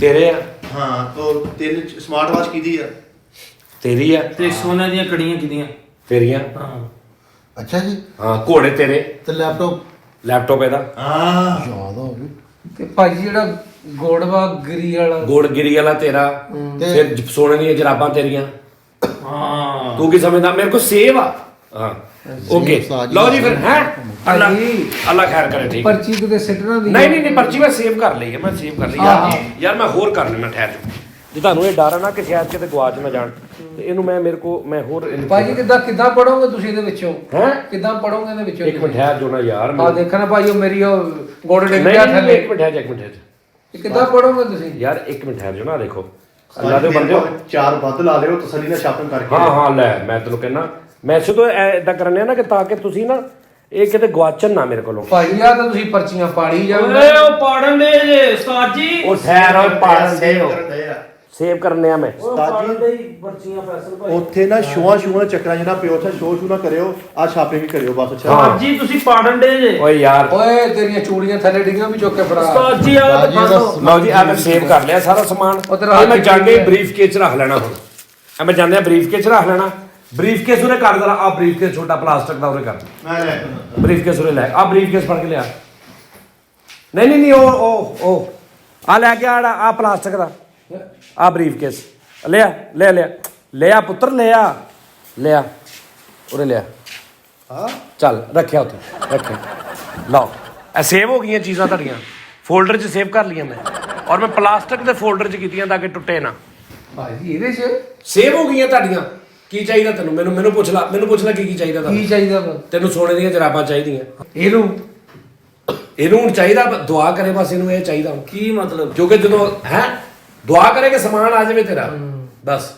ਤੇਰੇ ਆ ਹਾਂ ਤੋ ਤਿੰਨ ਸਮਾਰਟ ਵਾਚ ਕਿਹਦੀ ਆ ਤੇਰੀ ਆ ਤੇ ਸੋਨੇ ਦੀਆਂ ਕੜੀਆਂ ਕਿਦੀਆਂ ਤੇਰੀਆਂ ਹਾਂ ਅੱਛਾ ਜੀ ਹਾਂ ਘੋੜੇ ਤੇਰੇ ਤੇ ਲੈਪਟਾਪ ਲੈਪਟਾਪ ਇਹਦਾ ਹਾਂ ਯਾਦ ਆ ਗਈ ਤੇ ਭਾਜੀ ਜਿਹੜਾ ਗੋੜਵਾ ਗਰੀ ਵਾਲਾ ਗੋੜਗਿਰੀ ਵਾਲਾ ਤੇਰਾ ਫਿਰ ਸੋਨੇ ਦੀਆਂ ਜਰਾਬਾਂ ਤੇਰੀਆਂ ਹਾਂ ਤੂੰ ਕੀ ਸਮਝਦਾ ਮੇਰੇ ਕੋਲ ਸੇਵ ਆ ਹਾਂ ਓਕੇ ਲਓ ਜੀ ਫਿਰ ਹੈ ਅੱਲਾ ਖੈਰ ਕਰੇ ਠੀਕ ਪਰਚੀ ਕਿਤੇ ਸਿੱਟਣਾ ਨਹੀਂ ਪਰਚੀ ਮੈਂ ਸੇਵ ਕਰ ਲਈ ਹੈ ਮੈਂ ਸੇਵ ਕਰ ਲਈ ਯਾਰ ਮੈਂ ਹੋਰ ਕਰ ਲੈਣਾ ਠਹਿਰ ਜੇ ਤੁਹਾਨੂੰ ਇਹ ਡਰ ਆ ਨਾ ਕਿ ਸ਼ਾਇਦ ਕਿਤੇ ਗਵਾਚ ਨਾ ਜਾਣ ਤੇ ਇਹਨੂੰ ਮੈਂ ਹੋਰ ਭਾਜੀ ਕਿੱਦਾਂ ਪੜੋਗੇ ਤੁਸੀਂ ਇਹਦੇ ਵਿੱਚੋਂ ਹੈ ਕਿੱਦਾਂ ਪੜੋਗੇ ਇਹਦੇ ਵਿੱਚੋਂ ਇੱਕ ਮਿੰਟ ਠਹਿਰ ਜੋ ਨਾ ਯਾਰ ਆ ਦੇਖਣਾ ਭਾਜੀ ਉਹ ਮੇਰੀ ਉਹ ਗੋਡੇ ਡਿੱਗ ਨਹੀਂ ਗਿਆ ਨਹੀਂ ਥੱਲੇ ਇੱਕ ਮਿੰਟ ਠਹਿਰ ਕਿੱਦਾਂ ਪੜੋਗੇ ਤੁਸੀਂ ਯਾਰ ਇੱਕ ਮਿੰਟ ਠਹਿਰ ਜੋ ਨਾ ਦੇਖੋ ਅੱਲਾ ਦੇ ਬੰਦੇ ਚਾਰ ਵੱਧ ਲਾ ਲਿਓ ਤਸੱਲੀ ਨਾਲ ਸ਼ਾਪਿੰਗ ਕਰਕੇ ਹਾਂ ਲੈ ਮੈਂ ਤੈਨੂੰ ਕਹਿੰਦਾ ਮੈਂ ਸ਼ੁਰੂ ਇਦਾਂ ਕਰਨੇ ਆ ਨਾ ਕਿ ਤਾਂ ਕਿ ਤੁਸੀਂ ਨਾ ਇਹ ਕਿਤੇ ਗਵਾਚਣ ਨਾ ਮੇਰੇ ਕੋਲੋਂ ਭਾਜੀ ਆ ਤਾਂ ਤੁਸੀਂ ਪਰਚੀਆਂ ਪਾੜੀ ਜਾਓਗੇ ਓਏ ਉਹ ਪਾੜਨ ਦੇ ਜੇ ਉਸਤਾਦ ਜੀ ਉਹ ਠਹਿਰ ਓਏ ਪਾੜਨ ਦੇ ਕਰਦੇ ਆ ਸੇਵ ਕਰਨੇ ਆ ਮੈਂ ਪਾੜਨ ਦੇ ਹੀ ਪਰਚੀਆਂ ਫੈਸਲ ਭਾਈ ਉੱਥੇ ਨਾ ਸ਼ੋਆਂ ਚੱਕਰਾਂ ਜਿਹੜਾ ਪਿਓ ਉੱਥੇ ਸ਼ੋਅ ਨਾ ਕਰਿਓ ਆ ਸ਼ਾਪਿੰਗ ਹੀ ਕਰਿਓ ਬਸ ਅੱਛਾ ਹਾਂ। ਉਸਤਾਦ ਜੀ ਤੁਸੀਂ ਪਾੜਨ ਦੇ ਜੇ ਓਏ ਯਾਰ ਓਏ ਤੇਰੀਆਂ ਚੂੜੀਆਂ ਥੱਲੇ ਡਿੱਗੀਆਂ ਵੀ ਚੁੱਕ ਕੇ ਫੜਾ ਉਸਤਾਦ ਜੀ ਆ ਉਸਤਾਦ ਜੀ ਦਿਖਾ ਦਾ ਦਿਓ ਲਓ ਜੀ ਆ ਮੈਂ ਸੇਵ ਕਰ ਲਿਆ ਸਾਰਾ ਸਮਾਨ ਉਹ ਤੇਰਾ ਇਹ ਮੈਂ ਹੱਥ ਜਾ ਕੇ ਚ ਬਰੀਫ ਕੇਸ ਚ ਰੱਖ ਲੈਣਾ ਹੁਣ ਇਹ ਮੈਂ ਜਾਂਦੇ ਆ ਬਰੀਫ ਕੇਸ ਚ ਰੱਖ ਲੈਣਾ ਬਰੀਫ ਕੇਸ ਉਹਨੇ ਕਰ ਦੇਣਾ ਆ ਬਰੀਫ ਕੇਸ ਛੋਟਾ ਪਲਾਸਟਿਕ ਦਾ ਉਹਨੇ ਕਰ ਮੈਂ ਲੈ ਬਰੀਫ ਕੇਸ ਉਹਨੇ ਲੈ ਆ ਬਰੀਫ ਕੇਸ ਫੜ ਕੇ ਲਿਆ ਨਹੀਂ ਉਹ ਆ ਲੈ ਕੇ ਆ ਪਲਾਸਟਿਕ ਦਾ ਆ ਬਰੀਫ ਕੇਸ ਲਿਆ ਲਿਆ ਪੁੱਤਰ ਲਿਆ ਉਰੇ ਲਿਆ ਹਾਂ ਚੱਲ ਰੱਖਿਆ ਉੱਥੇ ਰੱਖਿਆ ਲਓ ਇਹ ਸੇਵ ਹੋ ਗਈਆਂ ਚੀਜ਼ਾਂ ਤੁਹਾਡੀਆਂ ਫੋਲਡਰ 'ਚ ਸੇਵ ਕਰ ਲਈਆਂ ਮੈਂ ਔਰ ਮੈਂ ਪਲਾਸਟਿਕ ਦੇ ਫੋਲਡਰ 'ਚ ਕੀਤੀਆਂ ਤਾਂ ਕਿ ਟੁੱਟੇ ਨਾ ਭਾਜੀ ਇਹਦੇ 'ਚ ਸੇਵ ਹੋ ਗਈਆਂ ਤੁਹਾਡੀਆਂ ਕੀ ਚਾਹੀਦਾ ਤੈਨੂੰ ਮੈਨੂੰ ਪੁੱਛ ਲੈ ਕੀ ਚਾਹੀਦਾ ਕੀ ਤੁਹਾਨੂੰ ਚਾਹੀਦਾ ਵਾ? ਤੈਨੂੰ ਸੋਨੇ ਦੀਆਂ ਜਰਾਬਾਂ ਚਾਹੀਦੀਆਂ ਇਹਨੂੰ ਹੁਣ ਚਾਹੀਦਾ ਦੁਆ ਕਰੇ ਬਸ ਇਹਨੂੰ ਇਹ ਚਾਹੀਦਾ ਹੁਣ ਕੀ ਮਤਲਬ ਜੋ ਕਿ ਜਦੋਂ ਹੈ ਦੁਆ ਕਰੇ ਕਿ ਸਮਾਨ ਆ ਜਾਵੇ ਤੇਰਾ ਬਸ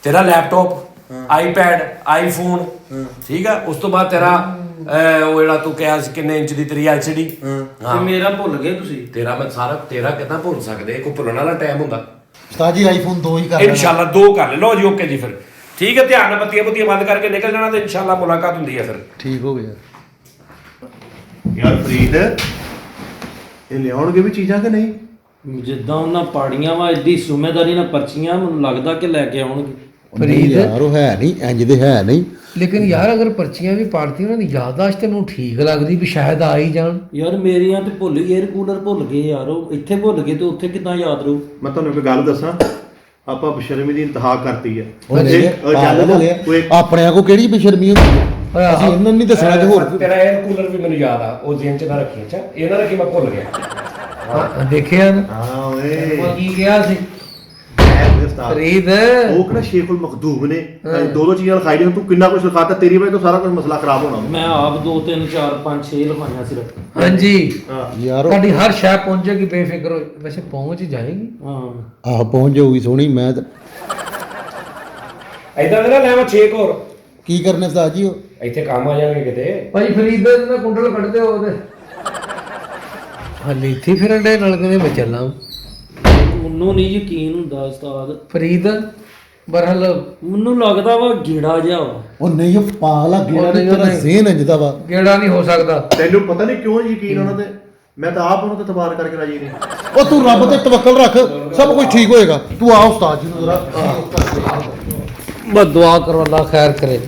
ਤੇਰਾ ਲੈਪਟਾਪ ਆਈਪੈਡ ਆਈਫੋਨ ਠੀਕ ਆ ਉਸ ਤੋਂ ਬਾਅਦ ਤੇਰਾ ਉਹ ਜਿਹੜਾ ਤੂੰ ਕਿਹਾ ਸੀ ਕਿੰਨੇ ਇੰਚ ਦੀ ਤੇਰੀ LCD ਤੇ ਮੇਰਾ ਭੁੱਲ ਗਏ ਤੁਸੀਂ ਤੇਰਾ ਮੈਂ ਸਾਰਾ ਤੇਰਾ ਕਿੱਦਾਂ ਭੁੱਲ ਸਕਦੇ ਕੋਈ ਭੁੱਲਣ ਵਾਲਾ ਟਾਈਮ ਹੁੰਦਾ ਉਸਤਾਦ ਜੀ ਆਈਫੋਨ 2 ਹੀ ਕਰ ਲੈਣਾ। ਇਨਸ਼ਾਅੱਲਾ 2 ਕਰ ਲੈ ਲਓ ਜੀ ਓਕੇ ਜੀ ਫਿਰ ਠੀਕ ਹੈ ਧਿਆਨ ਨਾਲ ਬੱਤੀਆਂ ਬੰਦ ਕਰਕੇ ਨਿਕਲ ਜਾਣਾ ਤੇ ਇਨਸ਼ਾਅੱਲਾ ਮੁਲਾਕਾਤ ਹੁੰਦੀ ਹੈ ਫਿਰ ਠੀਕ ਹੋ ਗਿਆ ਯਾਰ ਫਰੀਦ ਇਹ ਲਿਆਉਣਗੇ ਵੀ ਚੀਜ਼ਾਂ ਕਿ ਨਹੀਂ ਜਿੱਦਾਂ ਉਹਨਾਂ ਪਾੜੀਆਂ ਵਾ ਐਡੀ ਜ਼ਿੰਮੇਵਾਰੀ ਨਾਲ ਪਰਚੀਆਂ ਮੈਨੂੰ ਲੱਗਦਾ ਕਿ ਲੈ ਕੇ ਆਉਣਗੇ ਫਰੀਦ ਯਾਰ ਉਹ ਹੈ ਨਹੀਂ ਇੰਜ ਦੇ ਹੈ ਨਹੀਂ ਲੇਕਿਨ ਯਾਰ ਅਗਰ ਪਰਚੀਆਂ ਵੀ ਪਾੜਤੀ ਉਹਨਾਂ ਦੀ ਯਾਦਦਾਸ਼ਤ ਤੈਨੂੰ ਠੀਕ ਲੱਗਦੀ ਵੀ ਸ਼ਾਇਦ ਆ ਹੀ ਜਾਣ। ਯਾਰ ਮੇਰੀਆਂ ਤੇ ਭੁੱਲ ਏਅਰ ਕੂਲਰ ਭੁੱਲ ਗਏ ਯਾਰ ਉਹ ਇੱਥੇ ਭੁੱਲ ਗਏ ਤੇ ਉੱਥੇ ਕਿੱਦਾਂ ਯਾਦ ਰਹੂ ਮੈਂ ਤੁਹਾਨੂੰ ਇੱਕ ਗੱਲ ਦੱਸਾਂ ਆਪਾਂ ਬਸ਼ਰਮੀ ਦੀ ਇੰਤਹਾ ਕਰਤੀ ਹੈ ਉਹ ਨਹੀਂ ਚੱਲ ਹੋ ਗਿਆ ਕੋਈ ਆਪਣਿਆਂ ਕੋ ਕਿਹੜੀ ਬੇਸ਼ਰਮੀ ਹੁੰਦੀ ਹੈ ਅਸੀਂ ਇਹਨਾਂ ਨੂੰ ਨਹੀਂ ਦੱਸਣਾ ਤੇ ਹੋਰ ਤੇਰਾ 에ਅਰ ਕੂਲਰ ਵੀ ਮੈਨੂੰ ਯਾਦ ਆ ਉਹ ਜੇਨ 'ਚ ਨਾ ਰੱਖੀ ਅੱਛਾ ਇਹ ਨਾ ਰੱਖੀ ਮੈਂ ਭੁੱਲ ਗਿਆ ਦੇਖਿਆ ਨਾ ਹਾਂ ਓਏ ਉਹ ਕੀ ਕਿਹਾ ਸੀ ਮੇਰੇ ਉਸਤਾਦ ਫਰੀਦ ਉਹ ਕਿਹੜਾ ਸ਼ੇਖੁਲ ਮਖਦੂਮ ਨੇ ਦੋ ਚੀਜ਼ਾਂ ਲਿਖਾਈ ਦੀਆਂ ਤੂੰ ਕਿੰਨਾ ਕੁਝ ਲਿਖਾਤਾ ਤੇਰੀ ਵਜ੍ਹਾ ਤੋਂ ਸਾਰਾ ਕੁਝ ਮਸਲਾ ਖਰਾਬ ਹੋਣਾ ਮੈਂ ਆਪ 2 3 4 5 6 ਲਵਾਈਆਂ ਸਿਰਫ ਹਾਂਜੀ ਯਾਰ ਉਹ ਤੁਹਾਡੀ ਹਰ ਸ਼ੈ ਪਹੁੰਚੇਗੀ ਬੇਫਿਕਰ ਹੋ ਵੈਸੇ ਪਹੁੰਚ ਜਾਏਗੀ। ਹਾਂ ਆਹ ਪਹੁੰਚ ਜਾਊਗੀ ਸੋਹਣੀ ਮੈਂ ਤਾਂ ਐਦਾਂ ਦੇ ਨਾ ਲੈ ਮੈਂ 6 ਹੋਰ ਕੀ ਕਰਨੇ ਉਸਤਾਦ ਜੀ ਉਹ ਇੱਥੇ ਕੰਮ ਆ ਜਾਣਗੇ ਕਿਤੇ ਭਾਈ ਫਰੀਦ ਦਾ ਕੁੰਡਲ ਕੱਢਦੇ ਹੋ ਉਹਦੇ ਹਲੇ ਇੱਥੇ ਫਿਰਨ ਦੇ ਨਾਲ ਕਹਿੰਦੇ ਮੈਂ ਚੱਲਾਂ ਮੈਨੂੰ ਨਹੀਂ ਯਕੀਨ ਹੁੰਦਾ ਉਸਤਾਦ ਫਰੀਦ ਬਰਹਲ ਮੈਨੂੰ ਲੱਗਦਾ ਵਾ ਗੀੜਾ ਜਿਹਾ ਵਾ ਉਹ ਨਹੀਂ ਉਹ ਪਾਗਲਾ ਗੇੜਾ ਉਹ ਨਹੀਂ, ਨਹੀਂ ਤੇਰਾ ਨਹੀਂ। ਜ਼ੇਨ ਇੰਜਦਾ ਵਾ ਗੇੜਾ ਨਹੀਂ ਹੋ ਸਕਦਾ। ਤੈਨੂੰ ਪਤਾ ਨਹੀਂ ਕਿਉਂ ਯਕੀਨ ਉਹਨਾਂ ਤੇ ਮੈਂ ਤਾਂ ਆਪ ਉਹਨਾਂ ਤੇ ਤਬਾਰ ਕਰਕੇ ਰਾਜੀ ਨਹੀਂ ਉਹ ਤੂੰ ਰੱਬ ਤੇ ਤਵੱਕਲ ਰੱਖ ਸਭ ਕੁਝ ਠੀਕ ਹੋਏਗਾ ਤੂੰ ਆ ਉਸਤਾਦ ਜੀ ਨੂੰ ਜ਼ਰਾ ਬਸ ਦੁਆ ਕਰੋ ਅੱਲਾ ਖੈਰ ਕਰੇ।